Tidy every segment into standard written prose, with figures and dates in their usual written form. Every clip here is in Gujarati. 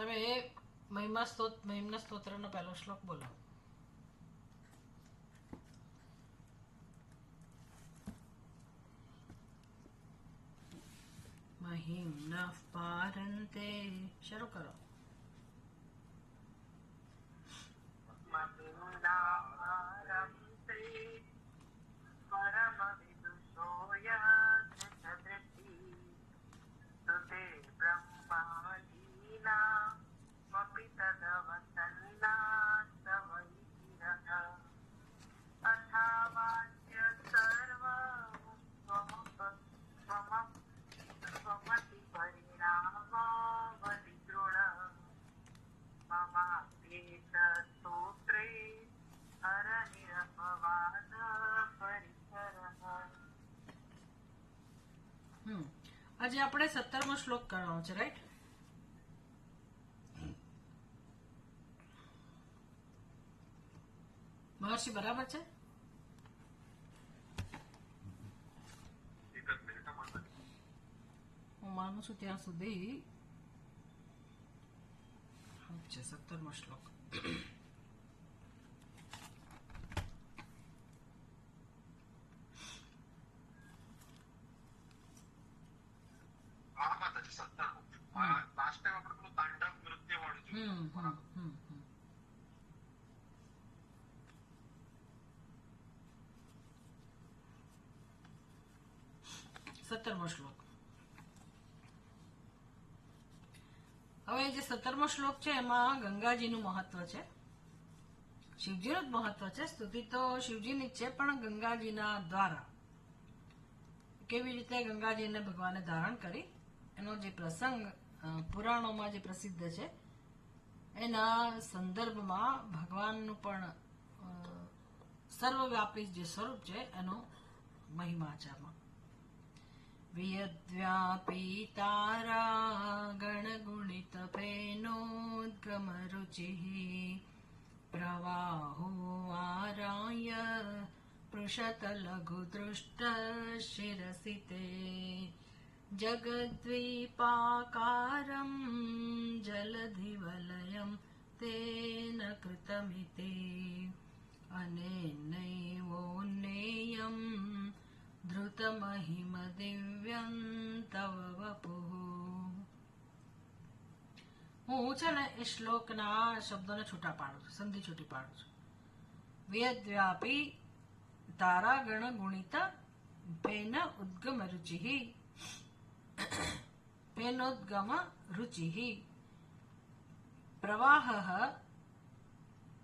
તમે મહિમ્ન સ્તોત્રનો પહેલો શ્લોક બોલો. મહિમ્નઃ પારંતે. શરૂ કરો. આજે આપણે 17મો શ્લોક કરવાનો છે, રાઈટ? મહર્ષિ બરાબર છે? હું માનું છું ત્યાં સુધી છે 17મો શ્લોક. શ્લોક. હવે જે 17મો શ્લોક છે એમાં ગંગાજીનું મહત્વ છે, શિવજીનું જ મહત્વ છે. સ્તુતિ તો શિવજીની જ છે, પણ ગંગાજીના દ્વારા કેવી રીતે ગંગાજીને ભગવાને ધારણ કરી એનો જે પ્રસંગ પુરાણોમાં જે પ્રસિદ્ધ છે એના સંદર્ભમાં ભગવાનનું પણ સર્વવ્યાપી જે સ્વરૂપ છે એનો મહિમા છે. આમાં વિયદ્વ્યાપી તારા ગણગુણિત ફેનોદ્ગમ રુચિઃ પ્રવાહો આરાય પૃષત લઘુ દૃષ્ટ શિરસી તે જગદ્વીપાકારમ જલધિવલયમ તેન કૃતમિતિ અનેનૈવોન્નેયમ ધૃતમહિમ દિવ્યં તવ વપુઃ. હું છે ને એ શ્લોકના શબ્દોને છૂટા પાડું છું, સંધિ છૂટી પાડું છું. વેદવ્યાપી તારાગણ ગુણિત ફેન ઉદ્ગમ રુચિઃ ફેનોદ્ગમ રુચિઃ પ્રવાહઃ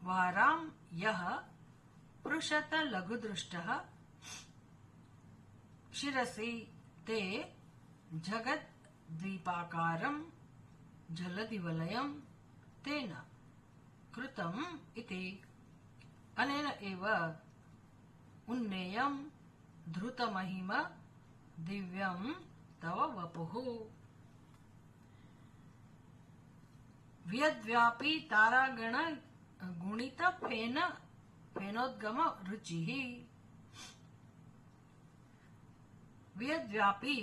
વારામ યઃ પૃષત લઘુદૃષ્ટઃ શિરસી તે જગદ દ્વીપાકારમ જલધિવલયમ તેન કૃતમ ઇતિ અનેન એવ ઉન્નેયમ ધૃતમહિમ દિવ્યમ તવ વપુઃ. વ્યદ્વ્યાપી તારાગણ ગુણિત ફેનોદ્ગમ રુચિઃ. વ્યદ્વ્યાપી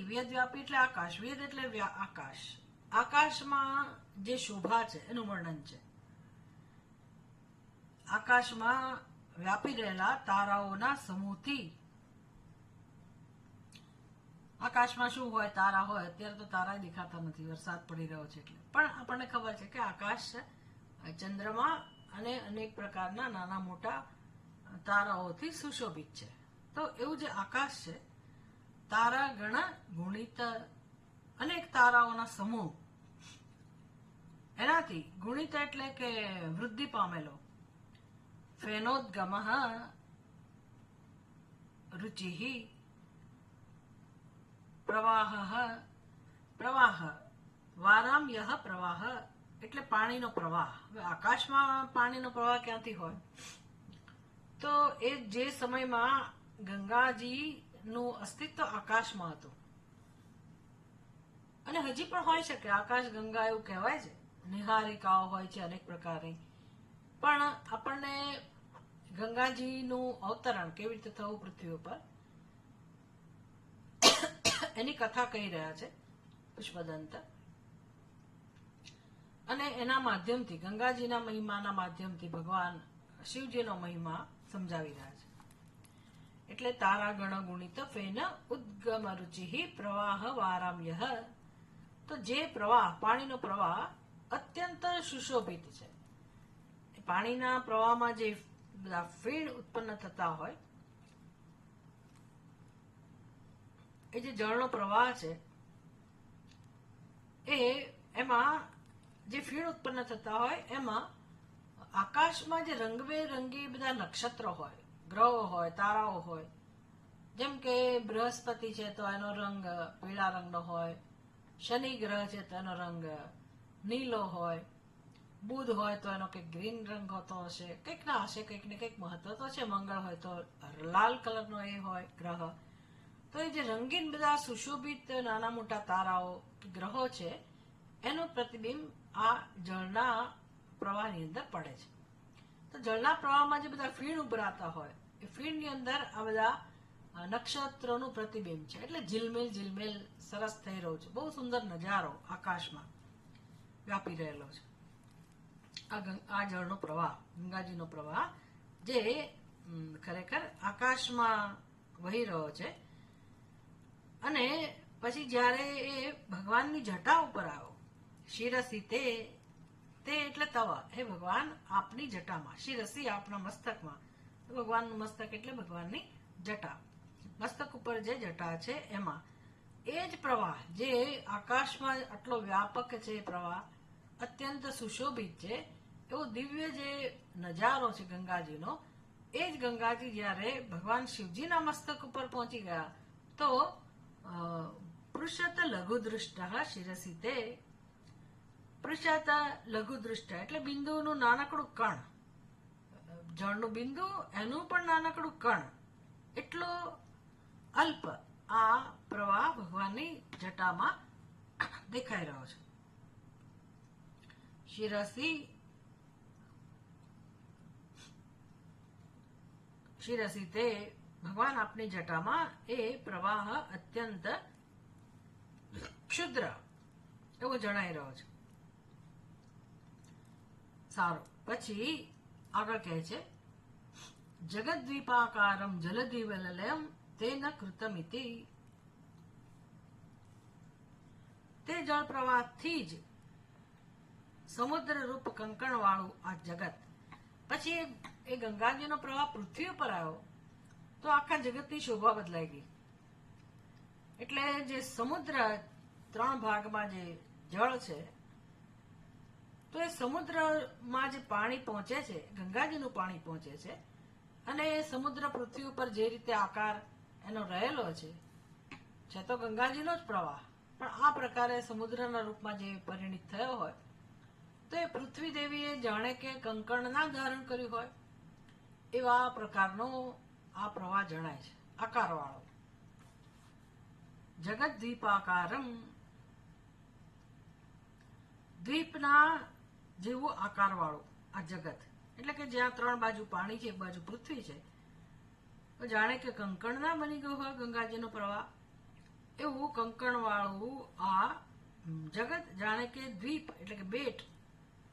એટલે આકાશ. વેદ એટલે આકાશ. આકાશમાં જે શોભા છે એનું વર્ણન છે. આકાશમાં વ્યાપી રહેલા તારાઓના સમૂહથી. આકાશમાં શું હોય? તારા હોય. અત્યારે તો તારા દેખાતા નથી, વરસાદ પડી રહ્યો છે એટલે. પણ આપણને ખબર છે કે આકાશ ચંદ્રમા અને અનેક પ્રકારના નાના મોટા તારાઓથી સુશોભિત છે. તો એવું જે આકાશ છે, તારા ગણ ગુણિત, અનેક તારાઓના સમૂહ, એનાથી ગુણિત એટલે કે વૃદ્ધિ પામેલો. ફેનોદ્ગમ રુચિઃ પ્રવાહ વારામ યહ પ્રવાહ એટલે પાણીનો પ્રવાહ. આકાશમાં પાણીનો પ્રવાહ ક્યાંથી હોય? તો એ જે સમયમાં ગંગાજી નું અસ્તિત્વ આકાશમાં હતું, અને હજી પણ હોય શકે. આકાશ ગંગા એવું કહેવાય છે. નિહારિકાઓ હોય છે અનેક પ્રકારની. પણ આપણને ગંગાજીનું અવતરણ કેવી રીતે થયું પૃથ્વી ઉપર એની કથા કહી રહ્યા છે પુષ્પદંત. અને એના માધ્યમથી ગંગાજીના મહિમાના માધ્યમથી ભગવાન શિવજીનો મહિમા સમજાવી રહ્યા છે. એટલે તારા ગણ ગુણિત ફેન ઉદ્ગમ રુચિ પ્રવાહ વારામ્ય, તો જે પ્રવાહ, પાણીનો પ્રવાહ અત્યંત સુશોભિત છે. પાણીના પ્રવાહમાં જે બધા ફીણ ઉત્પન્ન થતા હોય, એ જે જળનો પ્રવાહ છે એમાં જે ફીણ ઉત્પન્ન થતા હોય એમાં આકાશમાં જે રંગબેરંગી બધા નક્ષત્રો હોય, ગ્રહો હોય, તારાઓ હોય, જેમ કે બૃહસ્પતિ છે તો એનો રંગ પીળા રંગનો હોય, શનિ ગ્રહ છે તો એનો રંગ નીલો હોય, બુધ હોય તો એનો કંઈક ગ્રીન રંગ હોતો હશે, કંઈક ના હશે, કંઈક ને કંઈક મહત્વ તો છે. મંગળ હોય તો લાલ કલરનો એ હોય ગ્રહ. તો એ જે રંગીન બધા સુશોભિત નાના મોટા તારાઓ ગ્રહો છે એનું પ્રતિબિંબ આ જળના પ્રવાહની અંદર પડે છે. તો જળના પ્રવાહમાં જે બધા ફીણ ઉભરાતા હોય એ ફીણની અંદર આ બધા નક્ષત્રોનું પ્રતિબિંબ છે. એટલે ઝિલમિલ ઝિલમિલ સરસ થઈ રહ્યું છે. બહુ સુંદર નજારો આકાશમાં વ્યાપી રહેલો છે. આ જળનો પ્રવાહ, ગંગાજીનો પ્રવાહ, જે ખરેખર આકાશમાં વહી રહ્યો છે. અને પછી જ્યારે એ ભગવાનની જટા ઉપર આવ્યો, શિરસી તે એટલે તવા, હે ભગવાન આપની જટામાં, શિરસી આપના મસ્તકમાં, ભગવાનનું મસ્તક એટલે ભગવાનની જટા, મસ્તક ઉપર જે જટા છે એમાં એ જ પ્રવાહ જે આકાશમાં આટલો વ્યાપક છે, પ્રવાહ અત્યંત સુશોભિત છે, એવો દિવ્ય જે નજારો છે ગંગાજીનો, એ જ ગંગાજી જ્યારે ભગવાન શિવજીના મસ્તક ઉપર પહોંચી ગયા તો પૃષત લઘુદૃષ્ટ શિરસી તે, પૃષત લઘુદૃષ્ટ એટલે બિંદુનું નાનકડું કણ, જળનું બિંદુ એનું પણ નાનકડું કણ, એટલો અલ્પ આ પ્રવાહ ભગવાનની જટામાં દેખાઈ રહ્યો છે. શિરસી તે, ભગવાન આપની જટામાં એ પ્રવાહ અત્યંત ક્ષુદ્ર એવો જણાઈ રહ્યો છે. સારું, પછી આગળ કહે છે, જગદ્વીપાકારમ જલધિવલયમ તેન કૃતમિતિ, તે જળ પ્રવાહથી જ સમુદ્ર રૂપ કંકણ વાળું આ જગત. પછી એ ગંગાજીનો પ્રવાહ પૃથ્વી ઉપર આવ્યો તો આખા જગતની શોભા બદલાઈ ગઈ. એટલે જે સમુદ્ર 3 ભાગમાં જે જળ છે, તો એ સમુદ્રમાં જે પાણી પહોંચે છે, ગંગાજીનું પાણી પહોંચે છે, અને સમુદ્ર પૃથ્વી ઉપર જે રીતે આકાર એનો રહેલો છે તો ગંગાજીનો જ પ્રવાહ, પણ આ પ્રકારે સમુદ્રના રૂપમાં જે પરિણિત થયો હોય તો એ પૃથ્વી દેવીએ જાણે કે કંકણ ના ધારણ કર્યું હોય એવા પ્રકારનો આ પ્રવાહ જણાય છે, આકારવાળો. જગદ્વીપાકારમ, દ્વીપના જેવું આકારવાળું આ જગત, એટલે કે જ્યાં 3 બાજુ પાણી છે, એક બાજુ પૃથ્વી છે, તો જાણે કે કંકણ ના બની ગયો હોય ગંગાજીનો પ્રવાહ, એવું કંકણ વાળું આ જગત જાણે કે દ્વીપ એટલે કે બેટ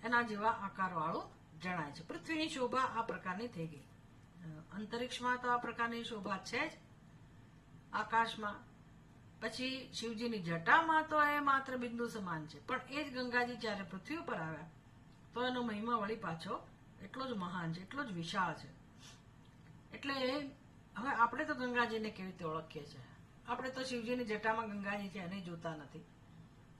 એના જેવા આકાર વાળું જણાય છે. પૃથ્વીની શોભા આ પ્રકારની થઈ ગઈ. અંતરિક્ષમાં તો આ પ્રકારની શોભા છે જ, આકાશમાં. પછી શિવજીની જટામાં તો એ માત્ર બિંદુ સમાન છે, પણ એ જ ગંગાજી જ્યારે પૃથ્વી ઉપર આવ્યા તો એનો મહિમા વળી પાછો એટલો જ મહાન છે, એટલો જ વિશાળ છે. એટલે હવે આપણે તો ગંગાજીને કેવી રીતે ઓળખીએ છીએ? આપણે તો શિવજીની જટામાં ગંગાજી છે એને જોતા નથી,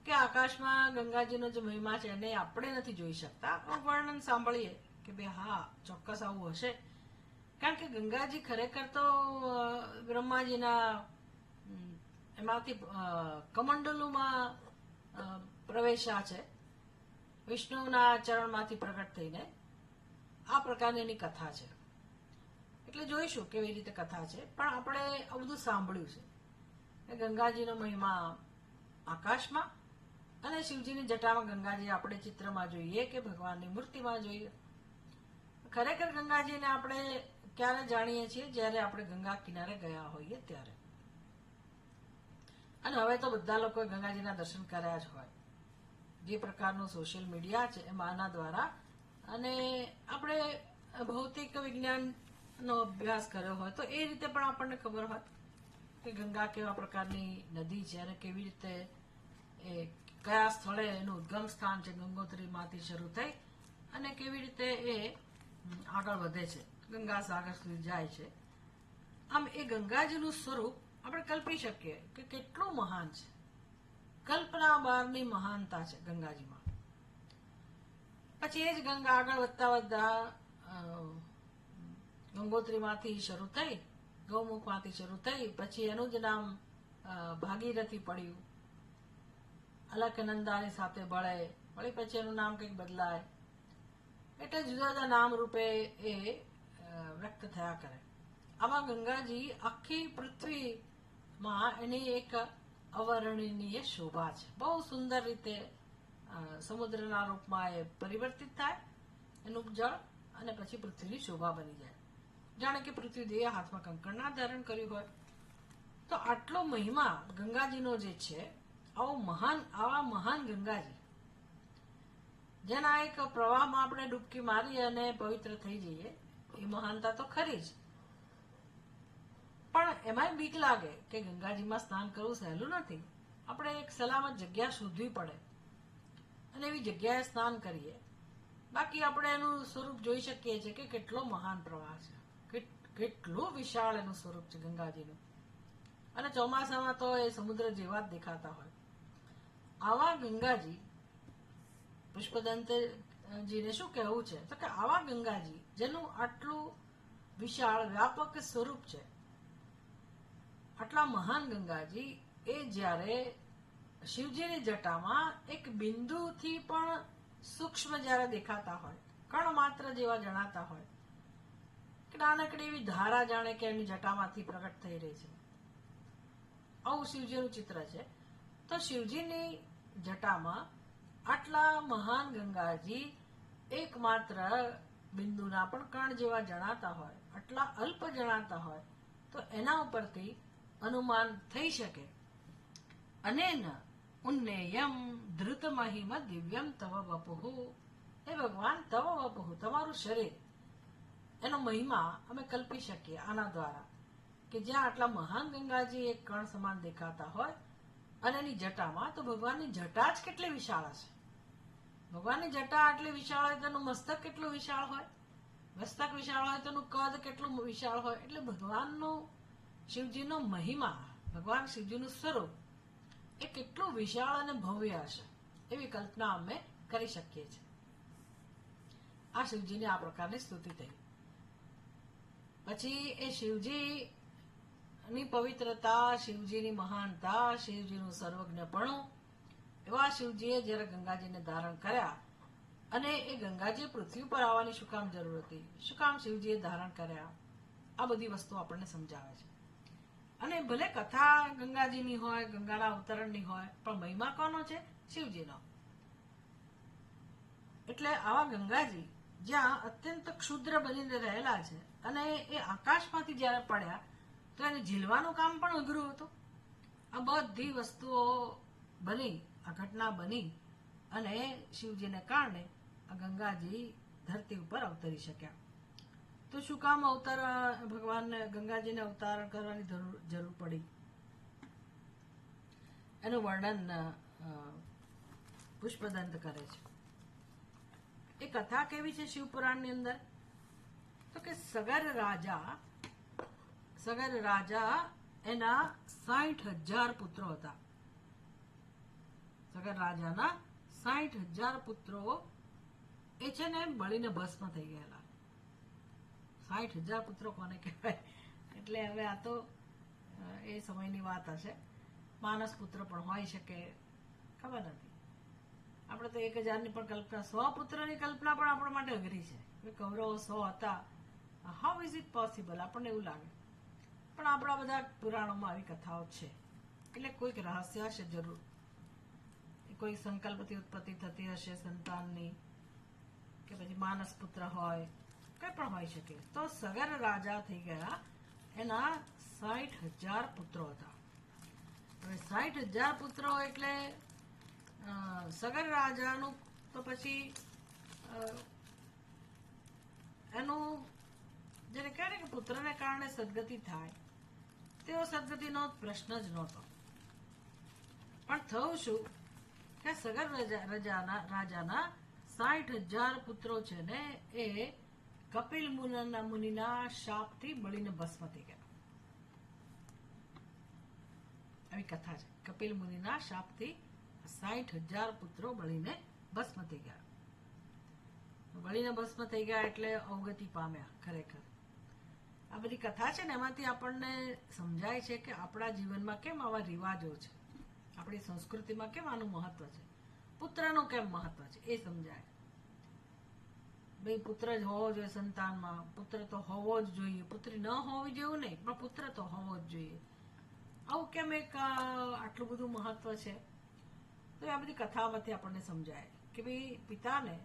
કે આકાશમાં ગંગાજીનો જે મહિમા છે એને આપણે નથી જોઈ શકતા. વર્ણન સાંભળીએ કે ભાઈ હા ચોક્કસ આવું હશે, કારણ કે ગંગાજી ખરેખર તો બ્રહ્માજીના એમાંથી કમંડલુમાં પ્રવેશ્યા છે, વિષ્ણુના ચરણમાંથી પ્રગટ થઈને. આ પ્રકારની એની કથા છે, એટલે જોઈશું કેવી રીતે કથા છે. પણ આપણે આ બધું સાંભળ્યું છે કે ગંગાજીનો મહિમા આકાશમાં અને શિવજીની જટામાં ગંગાજી આપણે ચિત્રમાં જોઈએ કે ભગવાનની મૂર્તિમાં જોઈએ. ખરેખર ગંગાજીને આપણે ક્યારે જાણીએ છીએ? જ્યારે આપણે ગંગા કિનારે ગયા હોઈએ ત્યારે. અને હવે તો બધા લોકોએ ગંગાજીના દર્શન કર્યા જ હોય. જે પ્રકારનું સોશિયલ મીડિયા છે એમાં આના દ્વારા, અને આપણે ભૌતિક વિજ્ઞાનનો અભ્યાસ કર્યો હોય તો એ રીતે પણ આપણને ખબર હોય કે ગંગા કેવા પ્રકારની નદી છે અને કેવી રીતે એ કયા સ્થળે એનું ઉદ્ગમ સ્થાન છે ગંગોત્રીમાંથી શરૂ થઈ અને કેવી રીતે એ આગળ વધે છે, ગંગા સાગર સુધી જાય છે. આમ એ ગંગાજીનું સ્વરૂપ આપણે કલ્પી શકીએ કે કેટલું મહાન છે. કલ્પના બહારની મહાનતા છે ગંગાજીમાં. પછી એ જ ગંગા આગળ વધતા વધતા ગંગોત્રીમાંથી શરૂ થઈ, ગૌમુખમાંથી શરૂ થઈ, પછી એનું જ નામ ભાગીરથી પડ્યું. અલકનંદાની સાથે વળી પછી એનું નામ કંઈક બદલાય, એટલે જુદા જુદા નામ રૂપે એ વ્યક્ત થયા કરે. આમાં ગંગાજી આખી પૃથ્વીમાં એની એક અવર્ણનીય શોભા છે. બહુ સુંદર રીતે સમુદ્રના રૂપમાં એ પરિવર્તિત થાય એનું જળ, અને પછી પૃથ્વીની શોભા બની જાય, જાણે કે પૃથ્વી દેહ હાથમાં કંકણના ધારણ કર્યું હોય. તો આટલો મહિમા ગંગાજીનો જે છે, આવા મહાન ગંગાજી જેના એક પ્રવાહમાં આપણે ડૂબકી મારી અને પવિત્ર થઈ જઈએ, એ મહાનતા તો ખરી જ. પણ એમાંય બીક લાગે કે ગંગાજીમાં સ્નાન કરવું સહેલું નથી. આપણે એક સલામત જગ્યા શોધવી પડે અને એવી જગ્યાએ સ્નાન કરીએ. બાકી આપણે એનું સ્વરૂપ જોઈ શકીએ છીએ કે કેટલો મહાન પ્રવાહ છે, કેટલું વિશાળ એનું સ્વરૂપ છે ગંગાજીનું. અને ચોમાસામાં તો એ સમુદ્ર જેવા જ દેખાતા હોય. આવા ગંગાજી, પુષ્પદંતજીને શું કહેવું છે તો કે આવા ગંગાજી જેનું આટલું વિશાળ વ્યાપક સ્વરૂપ છે, આટલા મહાન ગંગાજી એ જ્યારે શિવજીની જટામાં એક બિંદુથી પણ સૂક્ષ્મ જ્યારે દેખાતા હોય, કણ માત્ર જેવા જણાતા હોય, કે નાનકડી એવી ધારા જાણે કે એની જટામાંથી પ્રગટ થઈ રહી છે, આવું શિવજીનું ચિત્ર છે. તો શિવજીની જટામાં આટલા મહાન ગંગાજી એકમાત્ર બિંદુના પણ કણ જેવા જણાતા હોય, આટલા અલ્પ જણાતા હોય, તો એના ઉપરથી અનુમાન થઈ શકે. અનેન ઉન્નેયમ ધૃત મહિમ દિવ્યમ તવ વપુઃ. હે ભગવાન, તવ વપુઃ, તમારું શરીર, એનો મહિમા અમે કલ્પી શકીએ આના દ્વારા, કે જ્યાં આટલા મહાન ગંગાજી એક કણ સમાન દેખાતા હોય અને એની જટામાં, તો ભગવાનની જટા જ કેટલી વિશાળ હશે. ભગવાનની જટા આટલી વિશાળ હોય તો એનું મસ્તક કેટલું વિશાળ હોય, મસ્તક વિશાળ હોય તો એનું કદ કેટલું વિશાળ હોય. એટલે ભગવાનનું, શિવજીનો મહિમા, ભગવાન શિવજીનું સ્વરૂપ એ કેટલું વિશાળ અને ભવ્ય હશે, એવી કલ્પના અમે કરી શકીએ છીએ. આ શિવજીની આ પ્રકારની સ્તુતિ થઈ. પછી એ શિવજીની પવિત્રતા, શિવજીની મહાનતા, શિવજીનું સર્વજ્ઞપણું, એવા શિવજીએ જ્યારે ગંગાજીને ધારણ કર્યા, અને એ ગંગાજી પૃથ્વી પર આવવાની શું કામ જરૂર હતી, શું કામ શિવજીએ ધારણ કર્યા, આ બધી વસ્તુ આપણને સમજાવે છે. અને ભલે કથા ગંગાજીની હોય, ગંગાના અવતરણની હોય, પણ મહિમા કોનો છે? શિવજીનો. એટલે આવા ગંગાજી જ્યાં અત્યંત ક્ષુદ્ર બનીને રહેલા છે, અને એ આકાશમાંથી જ્યારે પડ્યા તો એને ઝીલવાનું કામ પણ અઘરું હતું. આ બધી વસ્તુઓ બની, આ ઘટના બની, અને શિવજીને કારણે આ ગંગાજી ધરતી ઉપર અવતરી શક્યા. તો શું કામ ભગવાનને ગંગાજીને અવતાર કરવાની જરૂર પડી, એનું વર્ણન પુષ્પદંત કરે છે. એ કથા કેવી છે શિવપુરાણની અંદર? તો કે સગર રાજા એના 60,000 પુત્રો હતા. સગર રાજાના 60,000 પુત્રો એ છે ને બળીને ભસ્મ થઈ ગયેલા. 60,000 પુત્રો કોને કહેવાય? એટલે હવે આ તો એ સમયની વાત હશે. માનસ પુત્ર પણ હોઈ શકે, ખબર નથી. આપણે તો 1,000ની પણ કલ્પના, 100 પુત્રની કલ્પના પણ આપણા માટે અઘરી છે. કૌરવો 100 હતા, હાઉ ઇઝ ઇટ પોસિબલ? આપણને એવું લાગે. પણ આપણા બધા પુરાણોમાં આવી કથાઓ છે. એટલે કોઈક રહસ્ય હશે જરૂર, કોઈ સંકલ્પથી ઉત્પત્તિ થતી હશે સંતાનની, કે પછી માનસ પુત્ર હોય, કઈ પણ હોઈ શકે. તો સગર રાજા થઈ ગયા, એના 60,000 પુત્રો હતા. હવે 60,000 પુત્રો એટલે સગર રાજાનું તો પછી એનું જેને કહે ને કે પુત્રને કારણે સદગતિ થાય તેઓ સદગતિનો પ્રશ્ન જ નહોતો. પણ થયું શું કે સગર રાજાના 60,000 પુત્રો છે ને એ કપિલ મુનિના શાપથી બળીને ભસ્મ થઈ ગયા. આવી કથા છે. કપિલ મુનિના શાપથી 60,000 પુત્રો બળીને ભસ્મ થઈ ગયા. બળીને ભસ્મ થઈ ગયા એટલે અવગતિ પામ્યા. ખરેખર આ બધી કથા છે ને એમાંથી આપણને સમજાય છે કે આપણા જીવનમાં કેમ આવા રિવાજો છે, આપણી સંસ્કૃતિમાં કેમ આનું મહત્વ છે, પુત્રનું કેમ મહત્વ છે એ સમજાય. ભાઈ પુત્ર જ હોવો જોઈએ સંતાનમાં, પુત્ર તો હોવો જ જોઈએ, પુત્રી ન હોવી જેવું નહીં પણ પુત્ર તો હોવો જ જોઈએ. આવું કેમ એક આટલું બધું મહત્વ છે? તો આ બધી કથામાંથી આપણને સમજાય કે ભાઈ પિતાને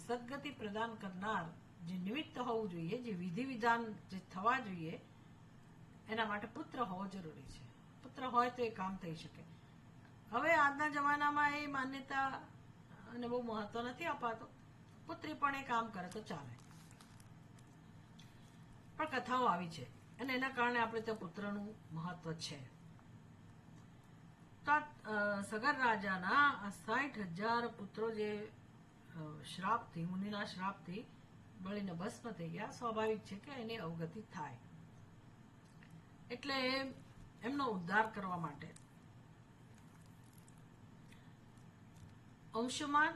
સદગતિ પ્રદાન કરનાર જે નિમિત્ત હોવું જોઈએ, જે વિધિ વિધાન જે થવા જોઈએ, એના માટે પુત્ર હોવો જરૂરી છે. પુત્ર હોય તો એ કામ થઈ શકે. હવે આજના જમાનામાં એ માન્યતા અને બહુ મહત્વ નથી અપાતો. પુત્રી પણ એ કામ કરે તો ચાલે. પણ કથાઓ આવી છે અને એના કારણે આપણે ત્યાં પુત્રનું મહત્વ છે. તો સગર રાજાના 60,000 પુત્રો જે શ્રાપથી, મુનિના શ્રાપથી બળીને ભસ્મ થઈ ગયા, સ્વાભાવિક છે કે એની અવગતિ થાય. એટલે એમનો ઉદ્ધાર કરવા માટે અંશુમાન,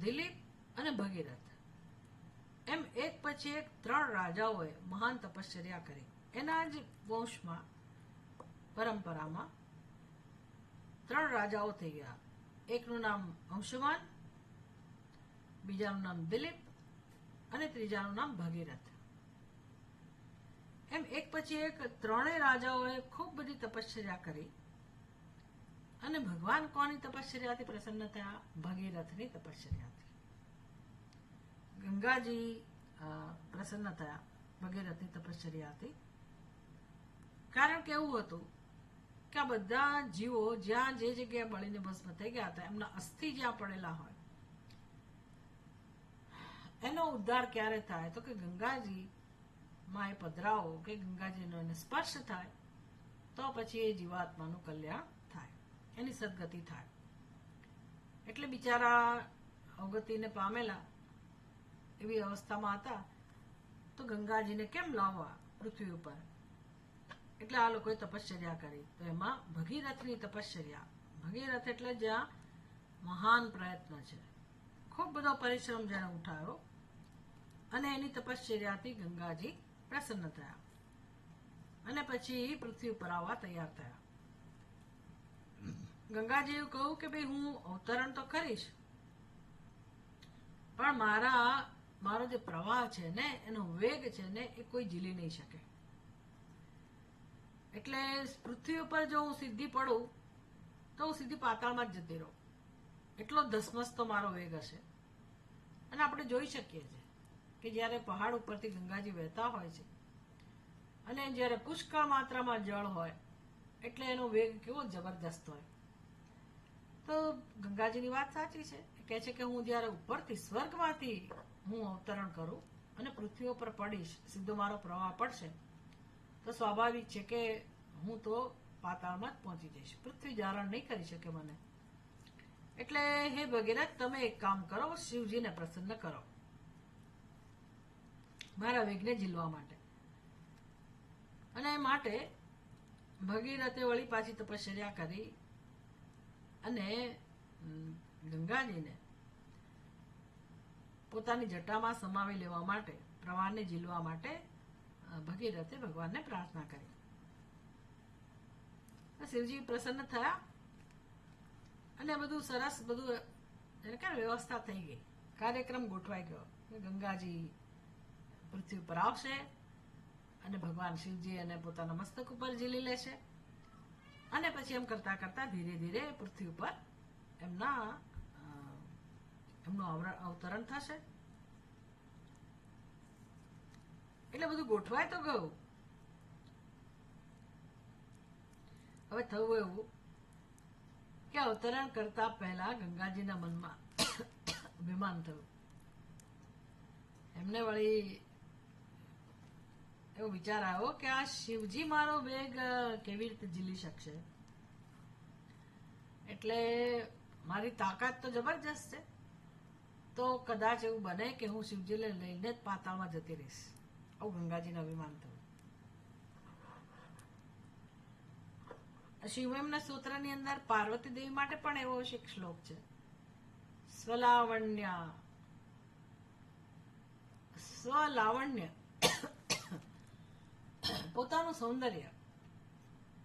દિલીપ અને ભગીરથ એમ એક પછી એક 3 રાજાઓએ મહાન તપશ્ચર્યા કરી. એના જ વંશમાં, પરંપરામાં 3 રાજાઓ થઈ ગયા. એકનું નામ અંશુમાન, બીજાનું નામ દિલીપ અને ત્રીજાનું નામ ભગીરથ. એમ એક પછી એક 3 રાજાઓએ ખૂબ બધી તપશ્ચર્યા કરી. અને ભગવાન કોની તપશ્ચર્યાથી પ્રસન્ન થયા? ભગીરથની તપશ્ચર્યાથી. ગંગાજી પ્રસન્ન થયા ભગીરથની તપશ્ચર્યાથી. કારણ કે એવું હતું કે આ બધા જીવો જ્યાં જે જગ્યાએ બળીને ભસ્મ થઈ ગયા હતા, એમના અસ્થિ જ્યાં પડેલા હોય, એનો ઉદ્ધાર ક્યારે થાય? તો કે ગંગાજી માં એ પધરાવો કે ગંગાજીનો એને સ્પર્શ થાય તો પછી એ જીવાત્માનું કલ્યાણ થાય, એની સદગતિ થાય. એટલે બિચારા અવગતિને પામેલા એવી અવસ્થામાં હતા, તો ગંગાજીને કેમ લાવવા પૃથ્વી ઉપર? એટલે આ લોકોએ તપશ્ચર્યા કરી. તો એમાં ભગીરથની તપશ્ચર્યા, ભગીરથ એટલે જ્યાં મહાન પ્રયત્ન છે, ખૂબ બધો પરિશ્રમ જેણે ઉઠાવ્યો અને એની તપશ્ચર્યાથી ગંગાજી પ્રસન્ન થયા અને પછી પૃથ્વી ઉપર આવવા તૈયાર થયા. ગંગાજી એવું કહ્યું કે ભાઈ હું અવતરણ તો કરીશ, પણ મારો જે પ્રવાહ છે ને, એનો વેગ છે ને, એ કોઈ ઝીલી નહીં શકે. એટલે પૃથ્વી ઉપર જો હું સીધી પડું તો હું સીધી પાતાળમાં જ જતી રહું. એટલો ધસમસતો મારો વેગ હશે. અને આપણે જોઈ શકીએ છીએ કે જ્યારે પહાડ ઉપરથી ગંગાજી વહેતા હોય છે અને જ્યારે પુષ્કળ માત્રામાં જળ હોય એટલે એનો વેગ કેવો જબરદસ્ત હોય. તો ગંગાજીની વાત સાચી છે. કહે છે કે હું જ્યારે ઉપરથી, સ્વર્ગમાંથી હું અવતરણ કરું અને પૃથ્વી ઉપર પડીશ, સીધો મારો પ્રવાહ પડશે, તો સ્વાભાવિક છે કે હું તો પાતાળમાં જ પહોંચી જઈશ. પૃથ્વી ધારણ નહીં કરી શકે મને. એટલે હે ભગીરથ, તમે એક કામ કરો, શિવજીને પ્રસન્ન કરો મારા વેગને ઝીલવા માટે. અને માટે ભગીરથે વળી પાછી તપશ્ચર્યા કરી અને ગંગાજીને પોતાની જટામાં સમાવી લેવા માટે, પ્રવાહને ઝીલવા માટે ભગીરથે ભગવાનને પ્રાર્થના કરી. શિવજી પ્રસન્ન થયા અને બધું સરસ, બધું એને કે વ્યવસ્થા થઈ ગઈ. કાર્યક્રમ ગોઠવાઈ ગયો. ગંગાજી પૃથ્વી ઉપર આવશે અને ભગવાન શિવજી એને પોતાના મસ્તક ઉપર ઝીલી લેશે અને પછી એમ કરતા કરતા ધીરે ધીરે પૃથ્વી ઉપર એમનું અવતરણ થશે. એટલે બધું ગોઠવાય તો ગયું. હવે થયું એવું કે અવતરણ કરતા પહેલા ગંગાજીના મનમાં અભિમાન થયું. એમને વળી એવો વિચાર આવ્યો કે આ શિવજી મારો વેગ કેવી રીતે ઝીલી શકશે, એટલે મારી તાકાત તો જબરજસ્ત છે, તો કદાચ એવું બને કે હું શિવજીને લઈને જ પાતાળમાં જતી રહીશ. આવું ગંગાજીને અભિમાન થયું. શિવમના સૂત્રની અંદર પાર્વતી દેવી માટે પણ એવો એક શ્લોક છે, સ્વલાવણ્ય પોતાનું સૌંદર્ય,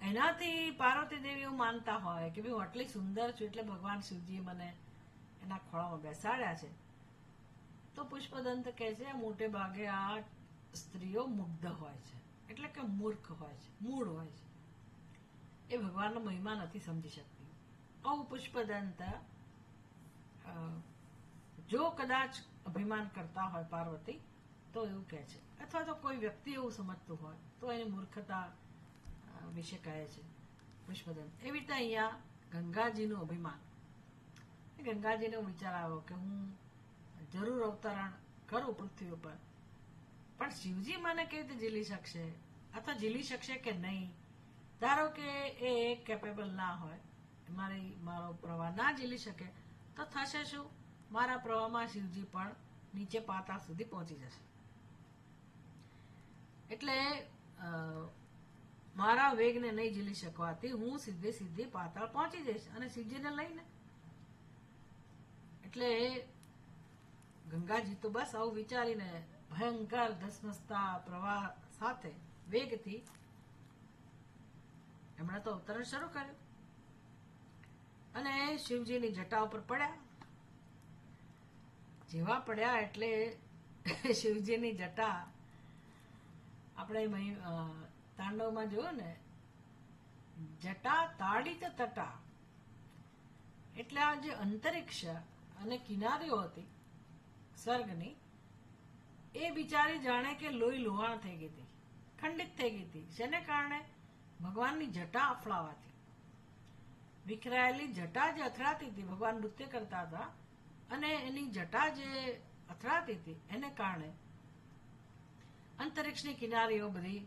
એનાથી પાર્વતી દેવી એવું માનતા હોય કે ભાઈ હું આટલી સુંદર છું એટલે ભગવાન શિવજી મને એના ખોળામાં બેસાડ્યા છે. તો પુષ્પદંત કહે છે મોટે ભાગે આ સ્ત્રીઓ મુગ્ધ હોય છે, એટલે કે મૂર્ખ હોય છે, મૂળ હોય છે, એ ભગવાનનો મહિમા નથી સમજી શકતી. આવું પુષ્પદંત જો કદાચ અભિમાન કરતા હોય પાર્વતી તો એવું કહે છે, અથવા તો કોઈ વ્યક્તિ એવું સમજતું હોય તો એની મૂર્ખતા વિશે કહે છે પુષ્પદંત. એવી રીતે અહીંયા ગંગાજીનું અભિમાન, ગંગાજીને વિચાર આવ્યો કે હું જરૂર અવતરણ કરું પૃથ્વી ઉપર, પણ શિવજી મને કેવી રીતે ઝીલી શકશે, અથવા ઝીલી શકશે કે નહીં. ધારો કે એ કેપેબલ ના હોય, મારો પ્રવાહ ના ઝીલી શકે, તો થશે શું, મારા પ્રવાહમાં શિવજી પણ નીચે પાતાળ સુધી પહોંચી જશે. એટલે મારા વેગને નહીં ઝીલી શકવાથી હું સીધી પાતાળ પહોંચી જઈશ અને શિવજીને લઈને. એટલે ગંગાજી તો બસ આવું વિચારીને ભયંકર ધસમસતા પ્રવાહ સાથે વેગથી એમણે તો અવતરણ શરૂ કર્યું અને શિવજીની જટા ઉપર પડ્યા. જેવા પડ્યા એટલે શિવજીની જટા, આપણે તાંડવમાં જોયું ને, જટા તાડિત તટા, એટલે આ જે અંતરિક્ષ અને કિનારીઓ હતી સ્વર્ગની, એ બિચારી જાણે કે લોહી લુહાણ થઈ ગઈ હતી, ખંડિત થઈ ગઈ હતી. જેને કારણે ભગવાનની જટા અફળાવાથી, વિખરાયેલી જટા જે અથડાતી હતી, ભગવાન નૃત્ય કરતા હતા અને એની જટા જે અથડાતી હતી એને કારણે અંતરિક્ષની કિનારીઓ બધી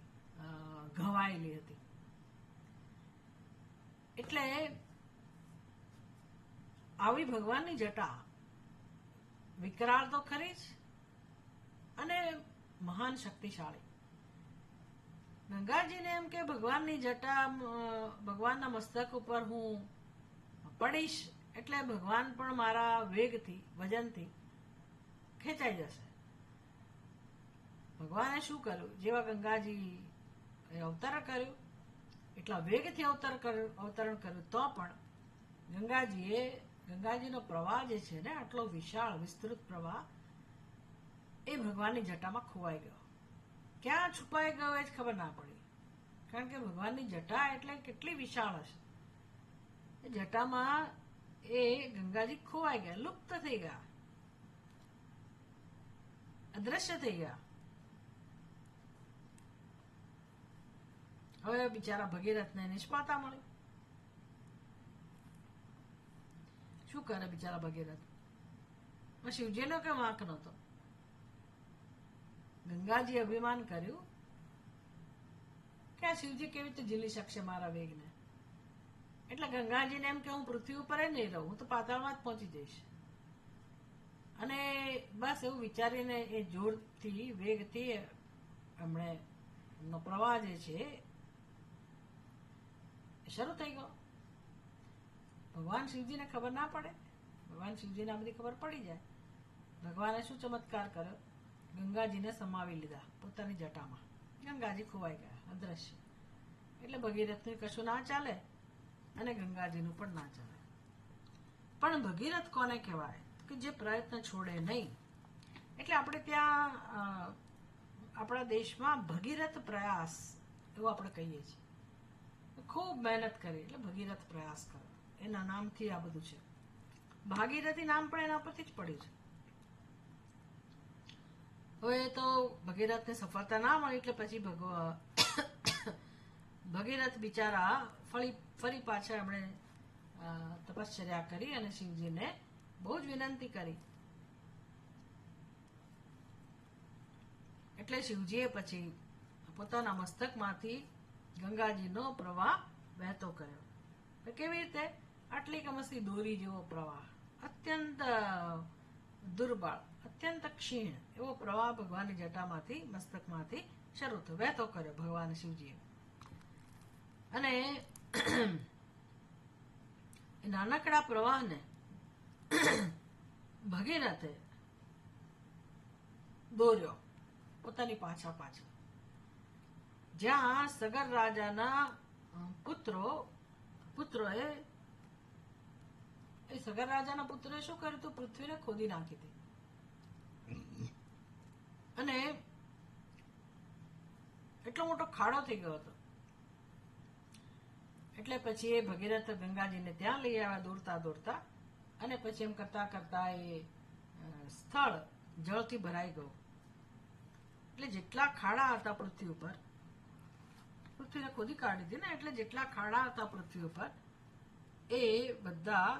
ઘવાયેલી હતી. એટલે આવી ભગવાનની જટા વિકરાળ તો ખરી જ અને મહાન શક્તિશાળી. ગંગાજીને એમ કે ભગવાનની જટા, ભગવાનના મસ્તક ઉપર હું પડીશ એટલે ભગવાન પણ મારા વેગથી, વજનથી ખેંચાઈ જશે. ભગવાને શું કર્યું, જેવા ગંગાજી અવતરણ કર્યું એટલા વેગથી અવતરણ કર્યું, તો પણ ગંગાજીનો પ્રવાહ જે છે ને, આટલો વિશાળ વિસ્તૃત પ્રવાહ, એ ભગવાનની જટામાં ખોવાઈ ગયો. ક્યાં છુપાઈ ગયો એ જ ખબર ના પડી, કારણ કે ભગવાનની જટા એટલે કેટલી વિશાળ હશે. એ જટામાં એ ગંગાજી ખોવાઈ ગયા, લુપ્ત થઈ ગયા, અદ્રશ્ય થઈ ગયા. હવે બિચારા ભગીરથને નિષ્પાતા મળી. શું કરે બિચારા ભગીરથ? શિવજીનો કે વાંક નહોતો. ગંગાજી અભિમાન કર્યું કે આ શિવજી કેવી રીતે ઝીલી શકશે મારા વેગને. એટલે ગંગાજીને એમ કે હું પૃથ્વી ઉપર નહીં રહું, હું તો પાતાળમાં જ પહોંચી જઈશ. અને બસ એવું વિચારીને એ જોરથી, વેગથી એમનો પ્રવાહ જે છે શરૂ થઈ ગયો. ભગવાન શિવજીને ખબર ના પડે, ભગવાન શિવજીને આ બધી ખબર પડી જાય. ભગવાને શું ચમત્કાર કર્યો, ગંગાજીને સમાવી લીધા પોતાની જટામાં. ગંગાજી ખોવાઈ ગયા, અદ્રશ્ય. એટલે ભગીરથનું કશું ના ચાલે અને ગંગાજીનું પણ ના ચાલે. પણ ભગીરથ કોને કહેવાય કે જે પ્રયત્ન છોડે નહીં. એટલે આપણે ત્યાં આપણા દેશમાં ભગીરથ પ્રયાસ એવું આપણે કહીએ છીએ. ખૂબ મહેનત કરી એટલે ભગીરથ પ્રયાસ કરો, એના નામથી આ બધું છે. ભાગીરથી નામ પણ એના પરથી જ પડ્યું છે. હવે તો ભગીરથને સફળતા ના મળી એટલે પછી ભગીરથ બિચારા ફરી પાછા એમણે તપશ્ચર્યા કરી અને શિવજીને બહુ જ વિનંતી કરી. એટલે શિવજીએ પછી પોતાના મસ્તકમાંથી ગંગાજીનો પ્રવાહ વહેતો કર્યો. કેવી રીતે? આટલી કમસી દોરી જેવો પ્રવાહ, અત્યંત દુર્બળ, અત્યંત ક્ષીણ એવો પ્રવાહ ભગવાનની જટામાંથી, મસ્તકમાંથી શરૂ થયો, વહેતો કર્યો ભગવાન શિવજીએ. અને નાનકડા પ્રવાહને ભગીરથે દોર્યો પોતાની પાછળ. જ્યાં સગર રાજાના પુત્રોએ સગર રાજાના પુત્રોએ શું કર્યું હતું? પૃથ્વીને ખોદી નાખી હતી. અને એટલો મોટો ખાડો થઈ ગયો હતો. એટલે પછી એ ભગીરથ ગંગાજીને ત્યાં લઈ આવ્યા દોડતા. અને પછી એમ કરતા કરતા એ સ્થળ જળથી ભરાઈ ગયું. એટલે જેટલા ખાડા હતા પૃથ્વી ઉપર, પૃથ્વીને ખોદી કાઢી હતી ને, એટલે જેટલા ખાડા હતા પૃથ્વી ઉપર એ બધા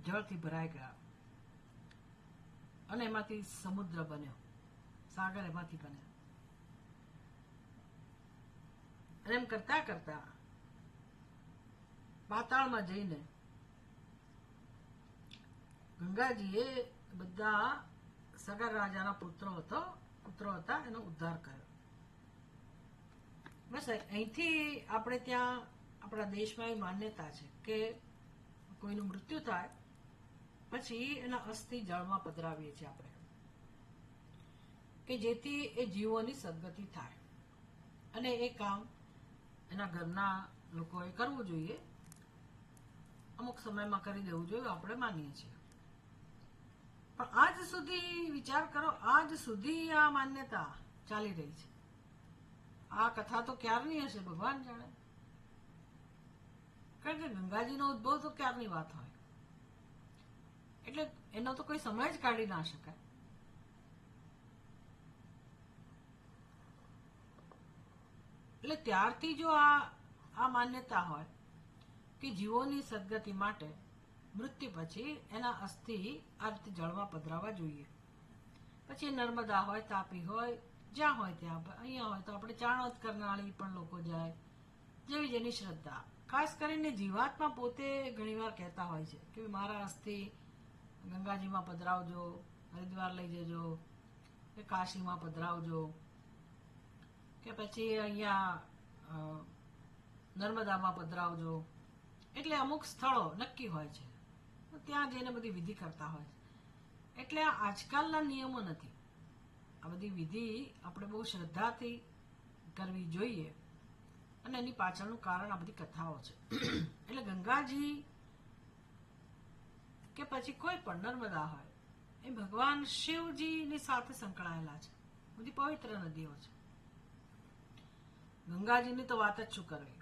જળથી ભરાઈ ગયા. અને એમાંથી સમુદ્ર બન્યો, સાગર એમાંથી બન્યો. અને એમ કરતા કરતા પાતાળમાં જઈને ગંગાજીએ બધા સગર રાજાના પુત્રો હતા એનો ઉદ્ધાર કર્યો. બસ અહીંથી આપણે ત્યાં આપણા દેશમાં એ માન્યતા છે કે કોઈનું મૃત્યુ થાય પછી એના અસ્થિ જળમાં પધરાવીએ છીએ આપણે, કે જેથી એ જીવોની સદગતિ થાય. અને એ કામ એના ઘરના લોકોએ કરવું જોઈએ, અમુક સમયમાં કરી દેવું જોઈએ, આપણે માનીએ છીએ. પણ આજ સુધી વિચાર કરો, આજ સુધી આ માન્યતા ચાલી રહી છે. આ કથા તો ક્યારની હશે ભગવાન જાણે. કારણ કે ગંગાજીનો ઉદ્ભવ તો ક્યારની વાત હોય, એટલે એનો તો કોઈ સમય જ કાઢી ના શકાય. એટલે ત્યારથી જો આ માન્યતા હોય કે જીવોની સદગતિ માટે મૃત્યુ પછી એના અસ્થિ આ રીતે જળમાં પધરાવા જોઈએ. પછી નર્મદા હોય, તાપી હોય, જ્યાં હોય ત્યાં. અહીંયા હોય તો આપણે ચાણોદ કરનાળી પણ લોકો જાય, જેવી જેની શ્રદ્ધા. ખાસ કરીને જીવાત્મા પોતે ઘણીવાર કહેતા હોય છે કે મારા અસ્થિ ગંગાજીમાં પધરાવજો, હરિદ્વાર લઈ જજો, કે કાશીમાં પધરાવજો, કે પછી અહીંયા નર્મદામાં પધરાવજો. એટલે અમુક સ્થળો નક્કી હોય છે, ત્યાં જઈને બધી વિધિ કરતા હોય છે. એટલે આ આજકાલના નિયમો નથી. આ બધી વિધિ આપણે બહુ શ્રદ્ધાથી કરવી જોઈએ, અને એની પાછળનું કારણ આ બધી કથાઓ છે. એટલે ગંગાજી કે પછી કોઈ પણ નર્મદા હોય, એ ભગવાન શિવજીની સાથે સંકળાયેલા છે. બધી પવિત્ર નદીઓ છે. ગંગાજીની તો વાત જ શું કરવી.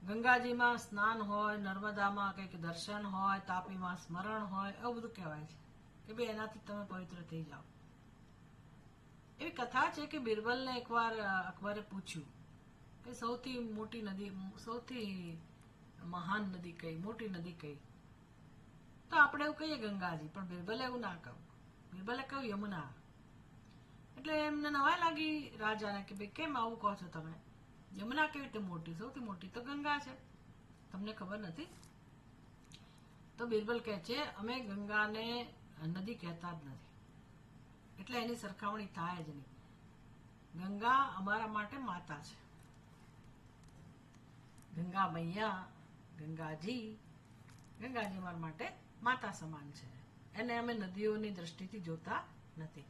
ગંગાજીમાં સ્નાન હોય, નર્મદામાં કંઈક દર્શન હોય, તાપીમાં સ્મરણ હોય, એવું બધું કહેવાય છે કે ભાઈ એનાથી તમે પવિત્ર થઈ જાઓ. એવી કથા છે કે બિરબલને એકવાર અકબરે પૂછ્યું કે સૌથી મોટી નદી, સૌથી મહાન નદી કઈ, મોટી નદી કઈ? તો આપણે એવું કહીએ ગંગાજી, પણ બિરબલે એવું ના કહ્યું. બિરબલે કહ્યું યમુના. એટલે એમને નવાઈ લાગી રાજાને કે ભાઈ કેમ આવું કહો છો તમે? યમુના કેવી રીતે મોટી? સૌથી મોટી તો ગંગા છે, તમને ખબર નથી? તો બિરબલ કહે છે અમે ગંગાને નદી કહેતા જ નથી, એટલે એની સરખામણી થાય જ નહીં. ગંગા અમારા માટે માતા છે. ગંગા મૈયા, ગંગાજી અમારા માટે માતા સમાન છે. એને અમે નદીઓની દ્રષ્ટિથી જોતા નથી.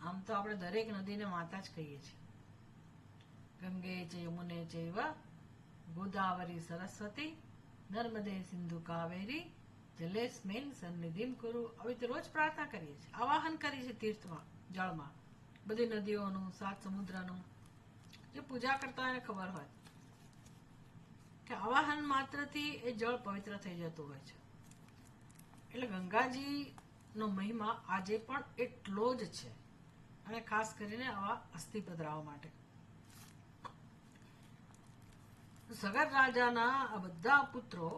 આમ તો આપણે દરેક નદીને માતા જ કહીએ છીએ. ગંગે ચ યમુને ચૈવ ગોદાવરી સરસ્વતી નર્મદે સિંધુ કાવેરી જલેસ્મિન સન્નિધિમ કુરુ. આવી તો રોજ પ્રાર્થના કરીએ છીએ, આવાહન કરીએ છીએ તીર્થમાં, જળમાં, બધી નદીઓનું, સાત સમુદ્રનું. જે પૂજા કરતા હોય એને ખબર હોય કે આવાહન માત્રથી એ જળ પવિત્ર થઈ જતું હોય છે. એટલે ગંગાજીનો મહિમા આજે પણ એટલો જ છે, અને ખાસ કરીને આવા અસ્થિ પધરાવવા માટે. સગર રાજાના આ બધા પુત્રો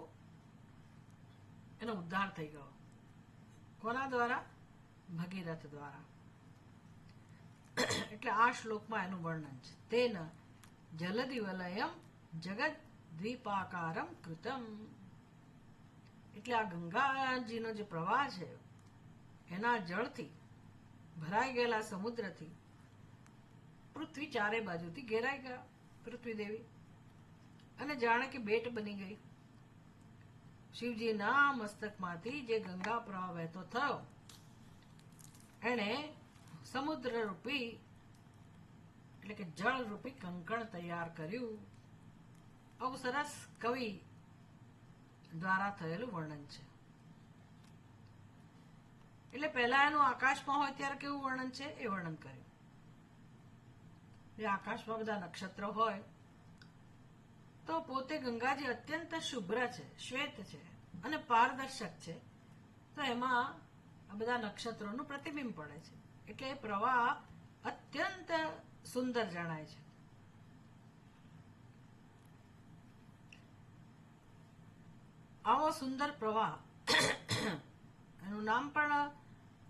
એનો ઉદ્ધાર થઈ ગયો. કોના દ્વારા? ભગીરથ દ્વારા. એટલે આ શ્લોકમાં એનું વર્ણન છે. તેન જલદિવલયમ જગત દ્વીપાકારમ કૃતમ. એટલે આ ગંગાજીનો જે પ્રવાહ છે એના જળથી ભરાઈ ગયેલા સમુદ્રથી પૃથ્વી ચારે બાજુથી ઘેરાઈ ગયા. પૃથ્વી દેવી અને જાણે કે બેટ બની ગઈ. શિવજીના મસ્તકમાંથી જે ગંગા પ્રવાહ વહેતો થયો એણે સમુદ્ર રૂપી એટલે કે જળ રૂપી કંકણ તૈયાર કર્યું. આવું સરસ કવિ દ્વારા થયેલું વર્ણન છે. એટલે પહેલા એનું આકાશમાં હોય ત્યારે કેવું વર્ણન છે એ વર્ણન કર્યું. આકાશમાં બધા નક્ષત્રો હોય તો પોતે ગંગાજી અત્યંત શુભ્ર છે, શ્વેત છે અને પારદર્શક છે. તો એમાં આ બધા નક્ષત્રોનું પ્રતિબિંબ પડે છે. એટલે એ પ્રવાહ અત્યંત સુંદર જણાય છે. આવો સુંદર પ્રવાહ એનું નામ પણ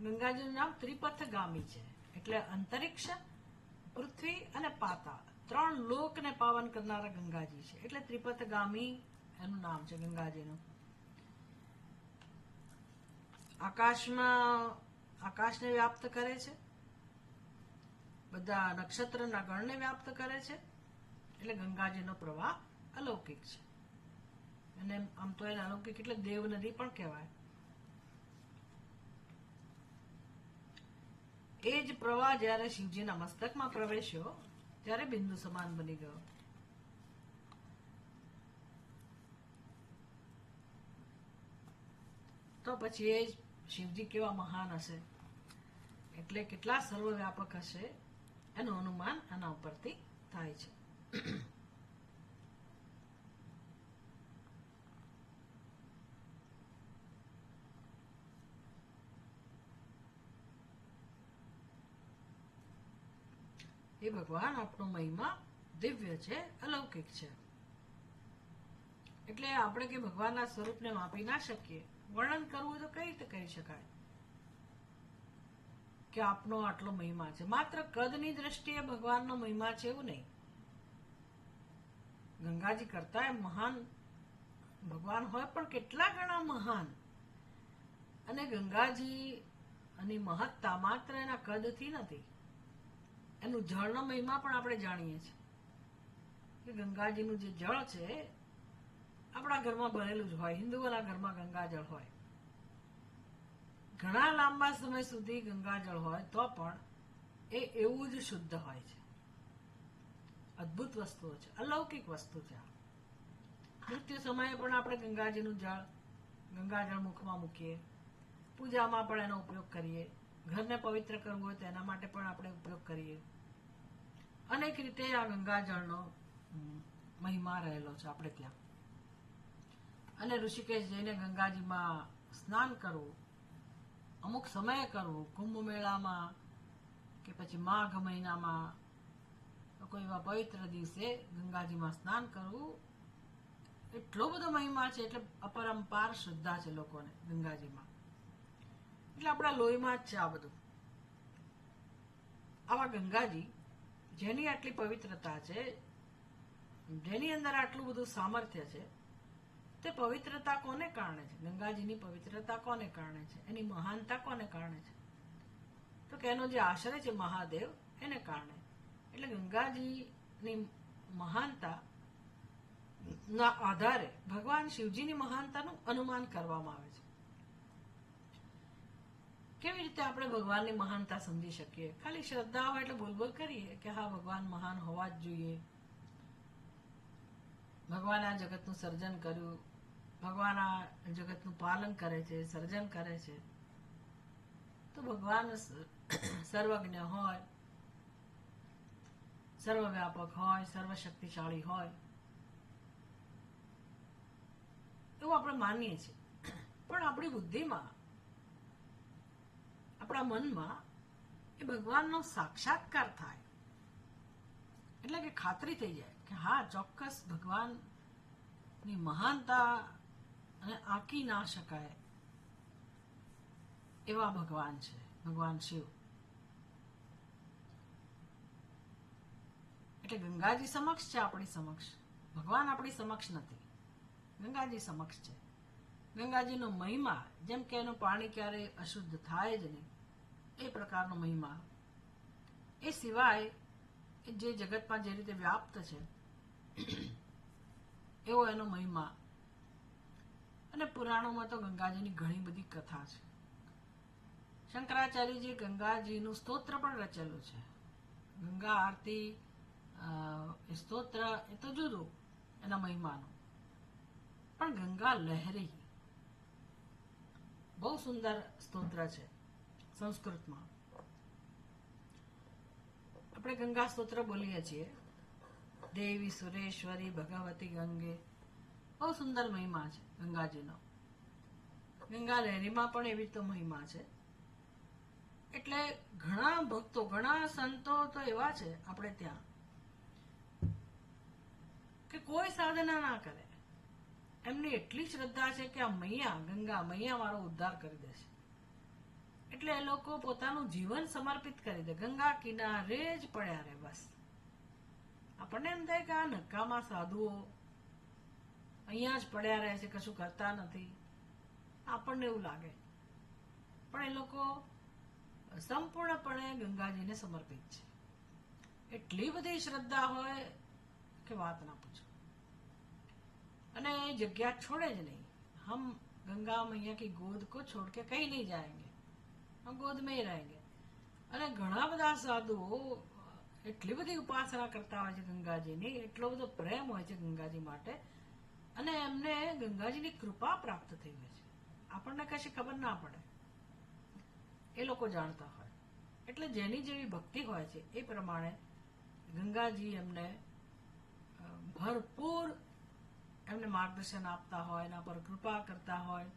ગંગાજીનું નામ ત્રિપથગામી છે. એટલે અંતરિક્ષ, પૃથ્વી અને પાતાળ ત્રણ લોકને પાવન કરનારા ગંગાજી છે. એટલે ત્રિપથગામી એનું નામ છે ગંગાજીનું. આકાશને વ્યાપ્ત કરે છે, બધા નક્ષત્રના ગણને વ્યાપ્ત કરે છે. એટલે ગંગાજીનો પ્રવાહ અલૌકિક છે. અને આમ તો એને અલૌકિક એટલે દેવ નદી પણ કહેવાય. એ જ પ્રવાહ જ્યારે શિવજીના મસ્તકમાં પ્રવેશ્યો ત્યારે બિંદુ સમાન બની ગયો. તો પછી એ શિવજી કેવા મહાન હશે, એટલે કેટલા સર્વવ્યાપક હશે એનું અનુમાન આના ઉપરથી થાય છે. એ ભગવાન આપણો મહિમા દિવ્ય છે, અલૌકિક છે. એટલે આપણે કે ભગવાનના સ્વરૂપને માપી ના શકીએ. વર્ણન કરવું તો કઈ રીતે કહી શકાય કે આપનો આટલો મહિમા છે. માત્ર કદની દ્રષ્ટિએ ભગવાનનો મહિમા છે એવું નહીં. ગંગાજી કરતા મહાન ભગવાન હોય પણ કેટલા ગણા મહાન. અને ગંગાજી અને મહત્તા માત્ર એના કદથી નથી, એનું જળનો મહિમા પણ આપણે જાણીએ છીએ કે ગંગાજીનું જે જળ છે આપણા ઘરમાં બનેલું જ હોય. હિન્દુઓના ઘરમાં ગંગાજળ હોય, ઘણા લાંબા સમય સુધી ગંગાજળ હોય તો પણ એ એવું જ શુદ્ધ હોય છે. અદ્ભુત વસ્તુઓ છે, અલૌકિક વસ્તુ છે. મૃત્યુ સમયે પણ આપણે ગંગાજળ મુખમાં મૂકીએ, પૂજામાં પણ એનો ઉપયોગ કરીએ, ઘરને પવિત્ર કરવું હોય તો એના માટે પણ આપણે ઉપયોગ કરીએ. અનેક રીતે આ ગંગાજળનો મહિમા રહેલો છે આપણે ત્યાં. અને ઋષિકેશ જઈને ગંગાજીમાં સ્નાન કરવું, અમુક સમયે કરવું, કુંભ મેળામાં કે પછી માઘ મહિનામાં કોઈ એવા પવિત્ર દિવસે ગંગાજીમાં સ્નાન કરવું, એટલો બધો મહિમા છે. એટલે અપરંપાર શ્રદ્ધા છે લોકોને ગંગાજીમાં. એટલે આપણા લોહીમાં જ છે આ બધું. આવા ગંગાજી જેની આટલી પવિત્રતા છે, જેની અંદર આટલું બધું સામર્થ્ય છે, તે પવિત્રતા કોને કારણે છે? ગંગાજીની પવિત્રતા કોને કારણે છે? એની મહાનતા કોને કારણે છે? તો કે એનો જે આશ્રય છે મહાદેવ, એને કારણે. એટલે ગંગાજીની મહાનતા ના આધારે ભગવાન શિવજીની મહાનતાનું અનુમાન કરવામાં આવે છે. કેવી રીતે આપણે ભગવાનની મહાનતા સમજી શકીએ? ખાલી શ્રદ્ધા હોય એટલે બોલ કરીએ કે હા ભગવાન મહાન હોવા જ જોઈએ, ભગવાન આ જગતનું સર્જન કર્યું, ભગવાન આ જગતનું પાલન કરે છે, સર્જન કરે છે. તો ભગવાન સર્વજ્ઞ હોય, સર્વવ્યાપક હોય, સર્વશક્તિશાળી હોય એવું આપણે માનીએ છીએ. પણ આપણી બુદ્ધિમાં, આપણા મનમાં એ ભગવાનનો સાક્ષાત્કાર થાય એટલે કે ખાતરી થઈ જાય કે હા ચોક્કસ ભગવાન ની મહાનતા અને આંકી ના શકાય એવા ભગવાન છે, ભગવાન શિવ. એટલે ગંગાજી સમક્ષ છે, આપણી સમક્ષ. ભગવાન આપણી સમક્ષ નથી, ગંગાજી સમક્ષ છે. ગંગાજીનો મહિમા, જેમ કે એનું પાણી ક્યારેય અશુદ્ધ થાય જ નહીં, એ પ્રકારનો મહિમા. એ સિવાય જે જગતમાં જે રીતે વ્યાપ્ત છે એવો એનો મહિમા. અને પુરાણોમાં તો ગંગાજીની ઘણી બધી કથા છે. શંકરાચાર્યજી ગંગાજીનું સ્તોત્ર પણ રચેલું છે. ગંગા આરતી એ સ્તોત્ર એ તો જુદું એના મહિમાનું, પણ ગંગા લહેરી બહુ સુંદર સ્તોત્ર છે સંસ્કૃતમાં. આપણે ગંગા સ્તોત્ર બોલીએ છીએ, દેવી સુરેશ્વરી ભગવતી ગંગે. બહુ સુંદર મહિમા છે ગંગાજીનો. ગંગા લહેરીમાં પણ એવી તો મહિમા છે. એટલે ઘણા ભક્તો, ઘણા સંતો તો એવા છે આપણે ત્યાં કે કોઈ સાધના ના કરે, એમની એટલી શ્રદ્ધા છે કે આ મૈયા, ગંગા મૈયા મારો ઉદ્ધાર કરી દેશે. એટલે એ લોકો પોતાનું જીવન સમર્પિત કરી દે, ગંગા કિનારે જ પડ્યા રહે. બસ આપણને એમ થાય કે આ નકામા સાધુઓ અહીંયા જ પડ્યા રહે છે, કશું કરતા નથી, આપણને એવું લાગે. પણ એ લોકો સંપૂર્ણપણે ગંગાજીને સમર્પિત છે. એટલી બધી શ્રદ્ધા હોય કે વાત ના પૂછો. અને એ જગ્યા છોડે જ નહીં. હમ ગંગા मैया की गोद को छोड़ के कहीं नहीं जाएंगे, हम गोद में ही रहेंगे. અને ઘણા બધા સાધુઓ એટલી બધી ઉપાસના કરતા હોય છે ગંગાજીની, એટલો બધો પ્રેમ હોય છે ગંગાજી માટે, અને એમને ગંગાજીની કૃપા પ્રાપ્ત થઈ હોય છે. આપણને કશી ખબર ના પડે, એ લોકો જાણતા હોય. એટલે જેની જેવી ભક્તિ હોય છે એ પ્રમાણે ગંગાજી એમને ભરપૂર એમને માર્ગદર્શન આપતા હોય, એના પર કૃપા કરતા હોય.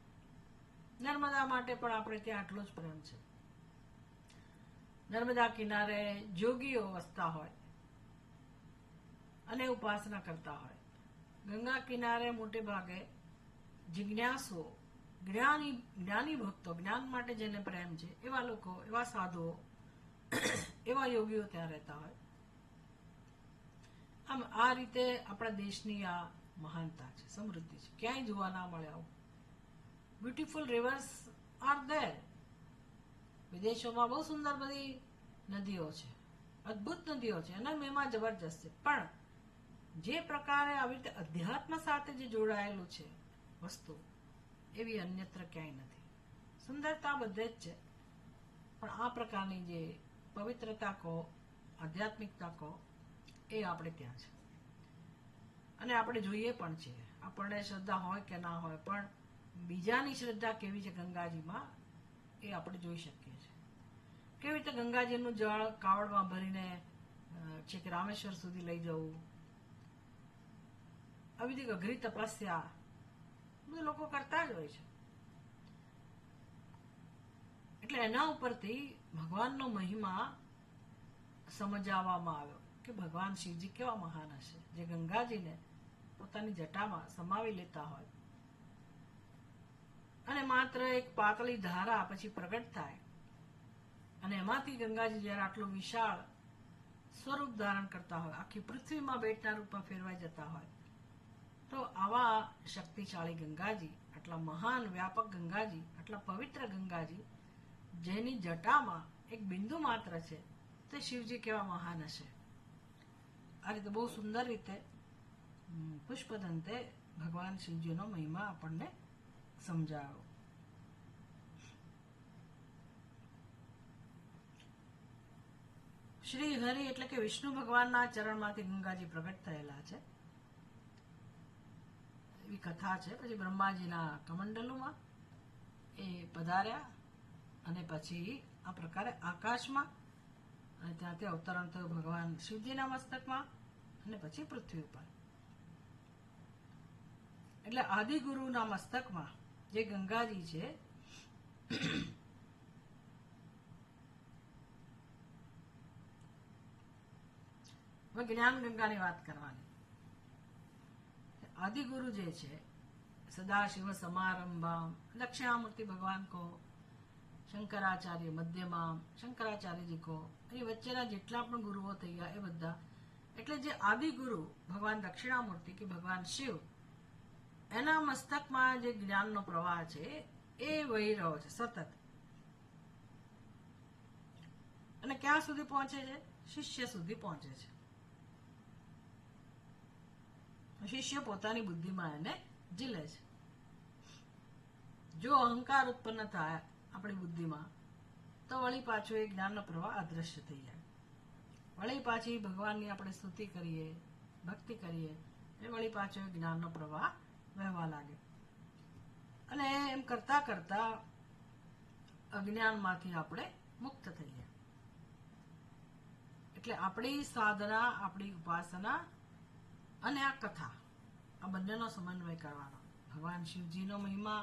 નર્મદા માટે પણ આપણે ત્યાં આટલો જ પ્રેમ છે. નર્મદા કિનારે જોગીઓ વસતા હોય અને ઉપાસના કરતા હોય. ગંગા કિનારે મોટે ભાગે જિજ્ઞાસુઓ, જ્ઞાની ભક્તો, જ્ઞાન માટે જેને પ્રેમ છે એવા લોકો, એવા સાધુઓ, એવા યોગીઓ ત્યાં રહેતા હોય. આમ આ રીતે આપણા દેશની આ મહાનતા છે, સમૃદ્ધિ છે. ક્યાંય જોવા ના મળે આવું. Beautiful reverse are there. વિદેશોમાં બહુ સુંદર બધી નદીઓ છે, અદ્ભુત નદીઓ છે, અને એમાં જબરજસ્ત છે. પણ જે પ્રકારે આવી રીતે અધ્યાત્મ સાથે જે જોડાયેલું છે વસ્તુ, એવી અન્યત્ર ક્યાંય નથી. સુંદરતા બધે જ છે, પણ આ પ્રકારની જે પવિત્રતા કહો, આધ્યાત્મિકતા કહો, એ આપણે ત્યાં છે. અને આપણે જોઈએ પણ છે. આપણને શ્રદ્ધા હોય કે ના હોય, પણ બીજાની શ્રદ્ધા કેવી છે ગંગાજીમાં એ આપણે જોઈ શકીએ છીએ. કેવી રીતે ગંગાજીનું જળ કાવડમાં ભરીને છેક રામેશ્વર સુધી લઈ જવું, આવી બધી અઘરી તપસ્યા બધું લોકો કરતા જ હોય છે. એટલે એના ઉપરથી ભગવાનનો મહિમા સમજાવવામાં આવ્યો કે ભગવાન શિવજી કેવા મહાન હશે, જે ગંગાજીને પોતાની જટામાં સમાવી લેતા હોય, અને માત્ર એક પાતળી ધારા પછી પ્રગટ થાય, અને એમાંથી ગંગાજી જયારે આટલું વિશાળ સ્વરૂપ ધારણ કરતા હોય, આખી પૃથ્વીમાં બેટના રૂપમાં ફેરવાઈ જતા હોય, તો આવા શક્તિશાળી ગંગાજી, આટલા મહાન વ્યાપક ગંગાજી, આટલા પવિત્ર ગંગાજી, જેની જટામાં એક બિંદુ માત્ર છે, તે શિવજી કેવા મહાન હશે. આ રીતે બહુ સુંદર રીતે પુષ્પદંતે ભગવાન શિવજીનો મહિમા આપણને સમજાવ્યો. શ્રી હરિ એટલે કે વિષ્ણુ ભગવાનના ચરણમાંથી ગંગાજી પ્રગટ થયેલા છે, એવી કથા છે. પછી બ્રહ્માજીના કમંડલુમાં એ પધાર્યા, અને પછી આ પ્રકારે આકાશમાં, અને ત્યાંથી અવતરણ થયું ભગવાન શિવજીના મસ્તકમાં, અને પછી પૃથ્વી ઉપર. એટલે આદિગુરુના મસ્તકમાં જે ગંગાજી છે, હવે જ્ઞાન ગંગાની વાત કરવાની. आदिगुरु जे छे सदाशिव समारंभाम दक्षिणामूर्ति भगवान को शंकराचार्य मध्यमाम शंकराचार्यजी को એ વચ્ચેના જેટલા પણ ગુરુઓ થઈ ગયા એ બધા એટલે જે આદિગુરુ ભગવાન દક્ષિણામૂર્તિ કે ભગવાન શિવ એના મસ્તકમાં જે જ્ઞાનનો પ્રવાહ છે એ વહી રહ્યો છે સતત અને ક્યાં સુધી પહોંચે છે શિષ્ય સુધી પહોંચે છે શિષ્ય પોતાની બુદ્ધિમાં એને ઝીલે છે જો અહંકાર ઉત્પન્ન થાય આપણી બુદ્ધિમાં તો વળી પાછું એ જ્ઞાનનો પ્રવાહ અદ્રશ્ય થઈ જાય વળી પાછી ભગવાનની આપણે સ્તુતિ કરીએ ભક્તિ કરીએ એ વળી પાછો એ જ્ઞાનનો પ્રવાહ વહેવા લાગે અને એમ કરતા કરતા અજ્ઞાનમાંથી આપણે મુક્ત થઈએ એટલે આપણી સાધના આપણી ઉપાસના અને આ કથા આ બંનેનો સમન્વય કરવાનો ભગવાન શિવજીનો મહિમા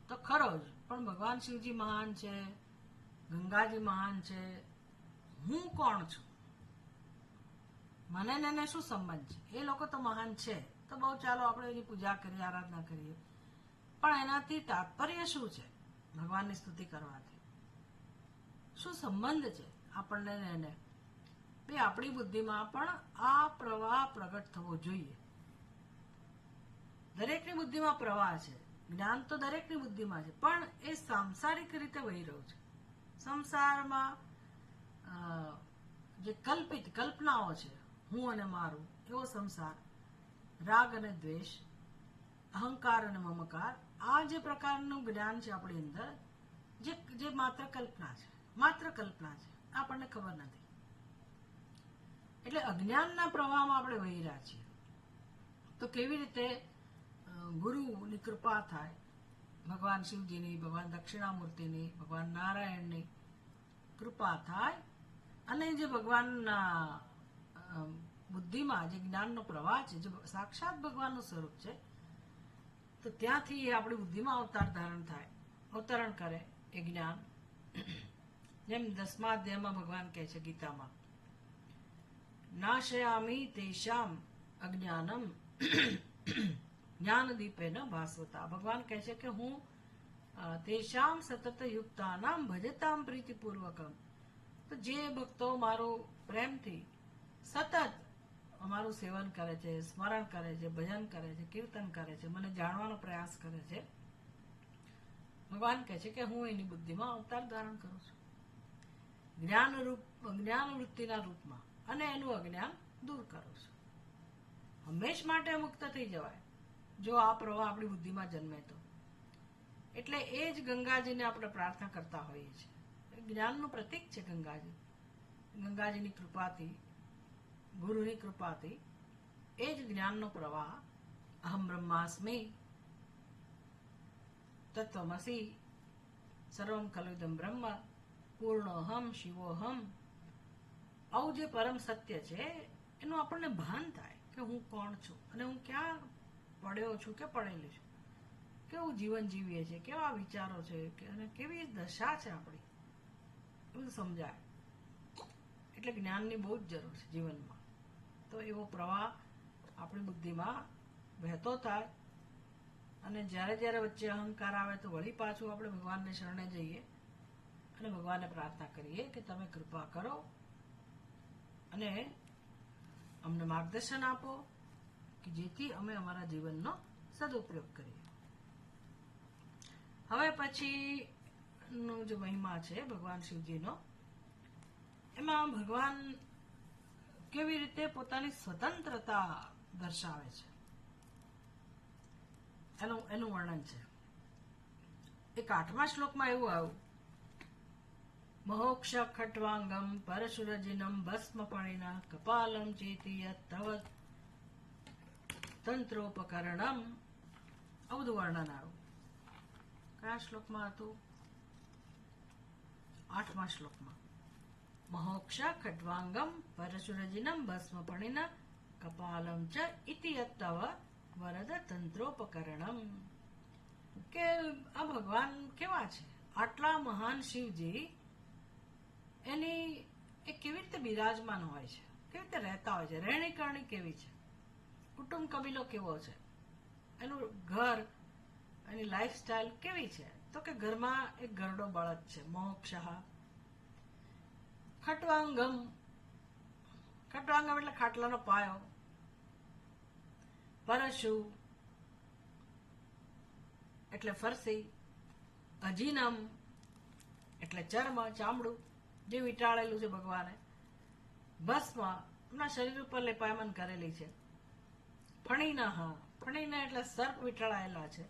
તો ખરો જ પણ ભગવાન શિવજી મહાન છે ગંગાજી મહાન છે હું કોણ છું મને એને શું સંબંધ છે એ લોકો તો મહાન છે તો બહુ ચાલો આપણે એની પૂજા કરીએ આરાધના કરીએ પણ એનાથી તાત્પર્ય શું છે ભગવાનની સ્તુતિ કરવાથી શું સંબંધ છે આપણને એને બે આપણી બુદ્ધિમાં પણ આ પ્રવાહ પ્રગટ થવો જોઈએ દરેકની બુદ્ધિમાં પ્રવાહ છે જ્ઞાન તો દરેકની બુદ્ધિમાં છે પણ એ સાંસારિક રીતે વહી રહ્યું છે સંસારમાં જે કલ્પિત કલ્પનાઓ છે હું અને મારું એવો સંસાર રાગ અને દ્વેષ અહંકાર અને મમકાર આ જે પ્રકારનું જ્ઞાન છે આપણી અંદર જે માત્ર કલ્પના છે આપણને ખબર નથી એટલે અજ્ઞાનના પ્રવાહમાં આપણે વહી રહ્યા છીએ તો કેવી રીતે ગુરુની કૃપા થાય ભગવાન શિવજીની ભગવાન દક્ષિણામૂર્તિની ભગવાન નારાયણની કૃપા થાય અને જે ભગવાનના બુદ્ધિમાં જે જ્ઞાનનો પ્રવાહ છે જે સાક્ષાત ભગવાનનું સ્વરૂપ છે તો ત્યાંથી એ આપણી બુદ્ધિમાં અવતરણ કરે એ જ્ઞાન જેમ 10મા અધ્યાયમાં ભગવાન કહે છે ગીતામાં નાશયામી તેષામ અજ્ઞાનમ જ્ઞાનદીપેન ભાસ્વતા ભગવાન કહે છે કે હું તેષામ સતત યુક્તાનામ ભજતામ પ્રીતિપૂર્વકમ તો જે ભક્તો મારું પ્રેમથી સતત અમારું સેવન કરે છે સ્મરણ કરે છે ભજન કરે છે કીર્તન કરે છે મને જાણવાનો પ્રયાસ કરે છે ભગવાન કહે છે કે હું એની બુદ્ધિમાં અવતાર ધારણ કરું છું જ્ઞાન વૃત્તિના રૂપમાં અને એનું અજ્ઞાન દૂર કરું છું હંમેશ માટે મુક્ત થઈ જવાય જો આ પ્રવાહ આપણી બુદ્ધિમાં જન્મે તો એટલે એ જ ગંગાજીને આપણે પ્રાર્થના કરતા હોઈએ છીએ જ્ઞાનનું પ્રતીક છે ગંગાજીની કૃપાથી ગુરુની કૃપાથી એ જ જ્ઞાનનો પ્રવાહ અહમ બ્રહ્માસ્મિ તત્વમસી સર્વમ ખલુદમ બ્રહ્મ પૂર્ણોહમ શિવોહમ આવું જે પરમ સત્ય છે એનું આપણને ભાન થાય કે હું કોણ છું અને હું ક્યાં પડ્યો છું કે પડેલી છું કેવું જીવન જીવીએ છીએ કેવા વિચારો છે અને કેવી દશા છે આપણી એવું સમજાય એટલે જ્ઞાનની બહુ જ જરૂર છે જીવનમાં તો એવો પ્રવાહ આપણી બુદ્ધિમાં વહેતો થાય અને જ્યારે જ્યારે વચ્ચે અહંકાર આવે તો વળી પાછું આપણે ભગવાનને શરણે જઈએ અને ભગવાનને પ્રાર્થના કરીએ કે તમે કૃપા કરો અને અમને માર્ગદર્શન આપો કે જેથી અમે અમારા જીવનનો સદુપયોગ કરીએ હવે પછીનો જે મહિમા છે ભગવાન શિવજીનો એમાં ભગવાન કેવી રીતે પોતાની સ્વતંત્રતા દર્શાવે છે એનું વર્ણન છે એક 8મા શ્લોકમાં એવું આવ્યું મહોક્ષ ખટ્વાંગમ પરશુરજિનમ ભસ્મપણિના કપાલમ ચેતી તવ તંત્રોપકરણમ આ બધું વર્ણન આવ્યું કયા શ્લોકમાં હતું 8મા શ્લોકમાં મહોક્ષ ખટ્વાંગમ પરશુરજિનમ ભસ્મપણિના કપાલમ ચ ઇતિ તવ વરદ તંત્રોપકરણમ કે આ ભગવાન કેવા છે આટલા મહાન શિવજી એની એ કેવી રીતે બિરાજમાન હોય છે કેવી રીતે રહેતા હોય છે રહેણી કરણી કેવી છે કુટુંબ કબીલો કેવો છે એનું ઘર, એની લાઈફસ્ટાઈલ કેવી છે? તો કે ઘરમાં એક ઘરડો બાળક છે, મોક્ષઃ ખટ્વાંગમ. ખટ્વાંગમ એટલે ખાટલાનો પાયો. પરશુ એટલે ફરસી. અજીનમ એટલે ચર્મ, ચામડું જે વીંટાળેલું છે ભગવાને. ભસ્મ એમના શરીર ઉપર લેપાયમન કરેલી છે. ફણીનઃ, ફણીન એટલે સર્પ વીંટાળાયેલા છે.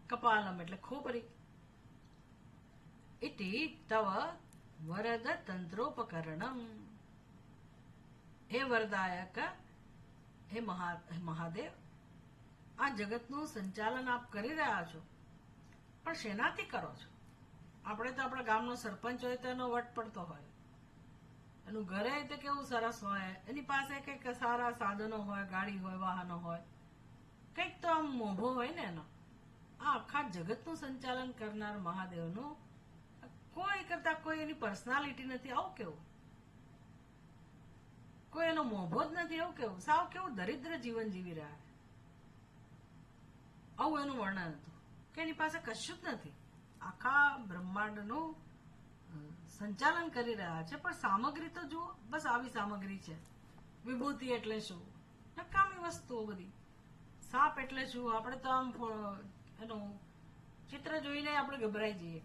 કપાલમ એટલે ખોપરી. ઇતિ તવ વરદ તંત્રોપકરણમ. હે વરદાયક, હે મહાદેવ, આ જગતનું સંચાલન આપ કરી રહ્યા છો, પણ શેનાથી કરો છો? આપણે તો આપણા ગામનો સરપંચ હોય તો એનો વટ પડતો હોય, એનું ઘરે તો કેવું સરસ હોય, એની પાસે કંઈક સારા સાધનો હોય, ગાડી હોય, વાહનો હોય, કંઈક તો આમ મોભો હોય ને એનો. આ આખા જગતનું સંચાલન કરનાર મહાદેવનું કોઈ કરતા કોઈ એની પર્સનાલિટી નથી. આવું કેવું? કોઈ એનો મોભો જ નથી. એવું કેવું? સાવ કેવું દરિદ્ર જીવન જીવી રહ્યા. આવું એનું વર્ણન હતું કે એની પાસે કશું જ નથી, આખા બ્રહ્માંડનું સંચાલન કરી રહ્યા છે, પણ સામગ્રી તો જુઓ, બસ આવી સામગ્રી છે. વિભૂતિ એટલે શું? નકામી વસ્તુઓ બધી. સાપ એટલે શું? આપણે તો આમ એનું ચિત્ર જોઈને આપણે ગભરાઈ જઈએ.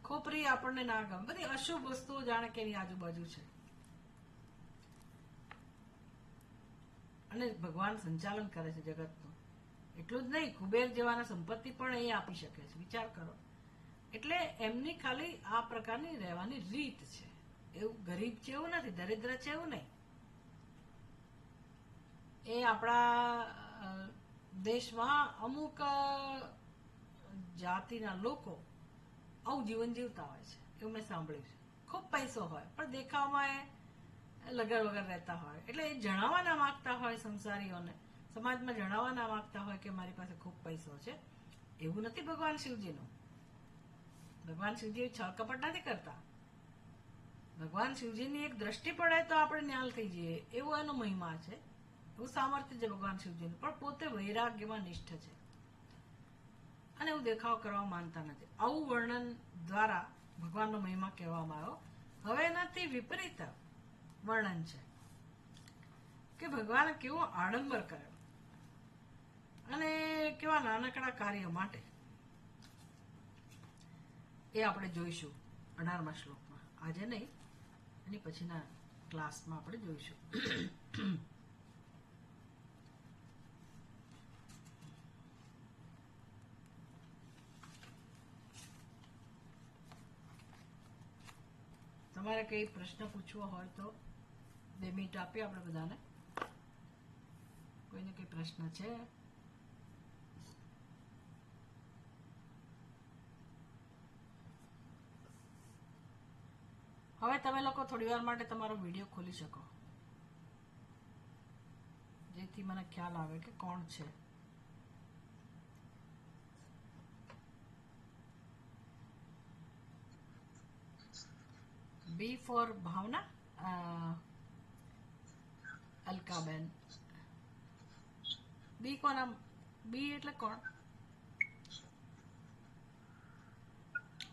ખોપરી આપણને ના ગમે. બધી અશુભ વસ્તુઓ જાણે કે એની આજુબાજુ છે. અને ભગવાન સંચાલન કરે છે જગતનું. એટલું જ નહીં, કુબેર જેવાના સંપત્તિ પણ એ આપી શકે છે. વિચાર કરો. એટલે એમની ખાલી આ પ્રકારની રહેવાની રીત છે. એવું ગરીબ છે એવું નથી, દરિદ્ર છે એવું નહીં. એ આપણા દેશમાં અમુક જાતિના લોકો આવું જીવન જીવતા હોય છે, એવું મેં સાંભળ્યું છે. ખૂબ પૈસો હોય પણ દેખાવમાં એ લગર વગર રહેતા હોય. એટલે એ જણાવવા ના માંગતા હોય સંસારીઓને, સમાજમાં જણાવવા ના માંગતા હોય કે મારી પાસે ખૂબ પૈસો છે. એવું નથી ભગવાન શિવજીનું. ભગવાન શિવજી છળ કપટ નથી કરતા. ભગવાન શિવજીની એક દ્રષ્ટિ પડે તો આપણે ન્યાલ થઈ જઈએ, એવો એનો મહિમા છે, એવું સામર્થ્ય છે ભગવાન શિવજીનું. પણ પોતે વૈરાગ્યમાં નિષ્ઠ છે અને એવું દેખાવ કરવા માનતા નથી. આવું વર્ણન દ્વારા ભગવાનનો મહિમા કહેવામાં આવ્યો. હવે એનાથી વિપરીત વર્ણન છે કે ભગવાને કેવો આડંબર કર્યો અને કેવા નાનકડા કાર્ય માટે. એ આપણે જોઈશું 18મા શ્લોકમાં. આજે નહીં, એની પછીના ક્લાસમાં આપણે જોઈશું. તમારે કઈ પ્રશ્ન પૂછવો હોય તો 2 મિનિટ આપીએ આપણે બધાને. કોઈને કઈ પ્રશ્ન છે? હવે તમે લોકો થોડી વાર માટે તમારો વિડીયો ખોલી શકો, જેથી મને ખ્યાલ આવે કે કોણ છે. બી ફોર ભાવના, અલકાબેન. બી કોના? બી એટલે કોણ?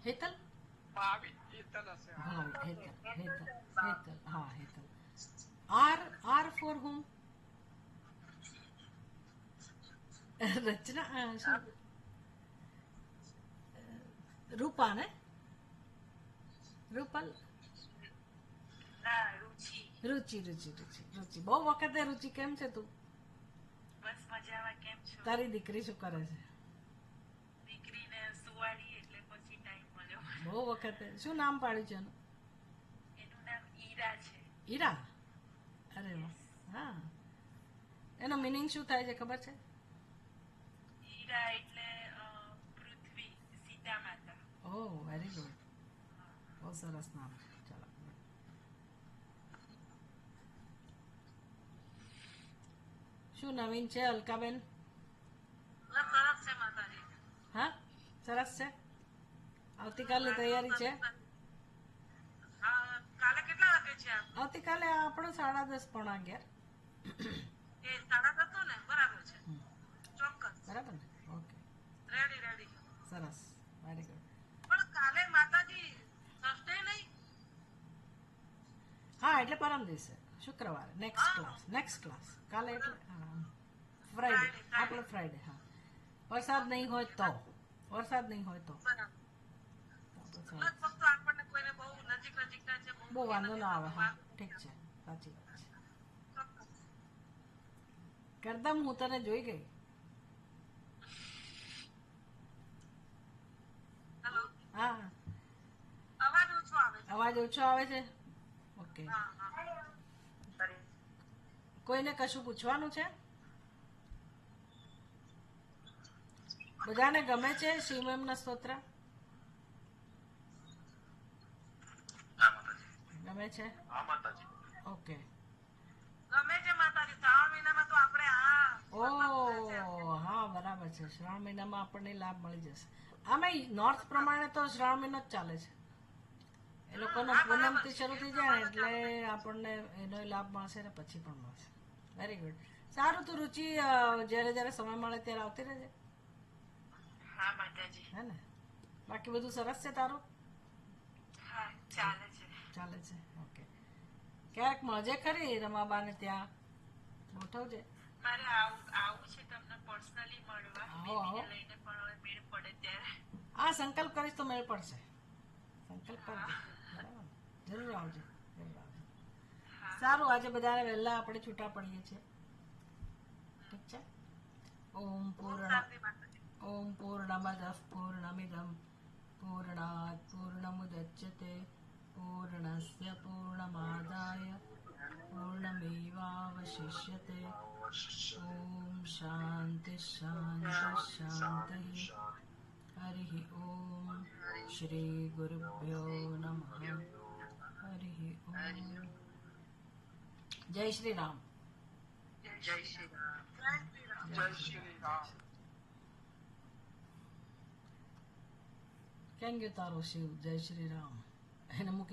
હેતલ? ભાવી હેતલ હશે. ભાવી, હેતલ. હા, હેતલ. આર ફોર હુમ? રચના, શું? રૂપા ને? રૂપલ? રુચિ. બહુ વખતે. રુચિ કેમ છે તું? બસ મજામાં. કેમ છો? તારી દીકરી શું કરે છે? દીકરીને સુવાડી એટલે પછી ટાઈમ મળ્યો. બહુ વખતે. શું નામ પાડ્યું છે એનું? એનું નામ ઈરા છે. ઈરા? અરે વાહ. હા. એનો મિનિંગ શું થાય છે ખબર છે? ઈરા એટલે પૃથ્વી, સીતા માતા. ઓહ, વેરી ગુડ. બહુ સરસ નામ છે. ચાલો. શું નવીન છે અલકાબેન? સરસ છે માતાજી. હા, સરસ છે. આવતીકાલની તૈયારી છે? કાલે કેટલા વાગે છે? આવતીકાલે આપણો 10:30 પોણા 11. એ 10:30 ને? બરાબર છે. ચોક્કસ સરસ, વેરી ગુડ. પણ કાલે માતાજી થર્સડે નહીં હા, એટલે પરમ દિવસે શુક્રવારે નેક્સ્ટ ક્લાસ કાલે એટલે ફ્રાઈડે, આપણે ફ્રાઈડે. હા, વરસાદ નહીં હોય તો બરાબર લગભગ તો આપણને કોઈને બહુ નજીકના છે બહુ વાંધો ના આવે. હા, વાત ઠીક છે, સાચી વાત છે. ચોક્કસ. કરદમ હું તને જોઈ ગઈ. હેલો હા, અવાજ ઓછો આવે છે. અવાજ ઓછો આવે છે. ઓકે, હા હા કોઈને કશું પૂછવાનું છે? બધાને ગમે છે શિવમના સ્તોત્ર? ગમે છે? ઓકે. ગમે છે માતાજી શ્રાવણ મહિનામાં તો આપણે ઓ હા, બરાબર છે. શ્રાવણ મહિનામાં આપણને લાભ મળી જશે. આમાં નોર્થ પ્રમાણે તો શ્રાવણ મહિનો જ ચાલે છે. એ લોકોનો પૂનમથી શરૂ થઈ જાય ને એટલે આપણને એનો લાભ મળશે ને પછી પણ મળશે. Very good. સારું, તું રુચિ જ્યારે સમય મળે ત્યારે આવતી રહેજે. હા માતાજી હે ને? બાકી બધું સરસ છે તારું? હા ચાલે છે. ચાલે છે. ઓકે. ક્યારેક મળજે ખરી રમાબાને ત્યાં, ગોઠવજે. મારે આવું છે તમને પર્સનલી મળવા આવો, બેબીને આવો. લઈને પણ હવે મેળ પડે ત્યારે. હા, સંકલ્પ કરીશ તો મેળ પડશે. સંકલ્પ કરજે. બરાબર, જરૂર આવજે. સારું, આજે બધાને વહેલા આપણે છૂટા પડીએ છીએ. ઠીક છે. ઓમ પૂર્ણમદ પૂર્ણમિદમ પૂર્ણાત પૂર્ણમુદચ્યતે પૂર્ણસ્ય પૂર્ણમાદાય પૂર્ણમેવાવશિષ્યતે. ઓમ શાંતિ શાંતિ શાંતિ. હરિ ઓમ. શ્રી ગુરુભ્યો નમઃ. હરિ ઓમ. જય શ્રી રામ. જય શ્રી રામ. જય શ્રી રામ. કેમ ગયો તારો શિવ? જય શ્રી રામ એને મૂકી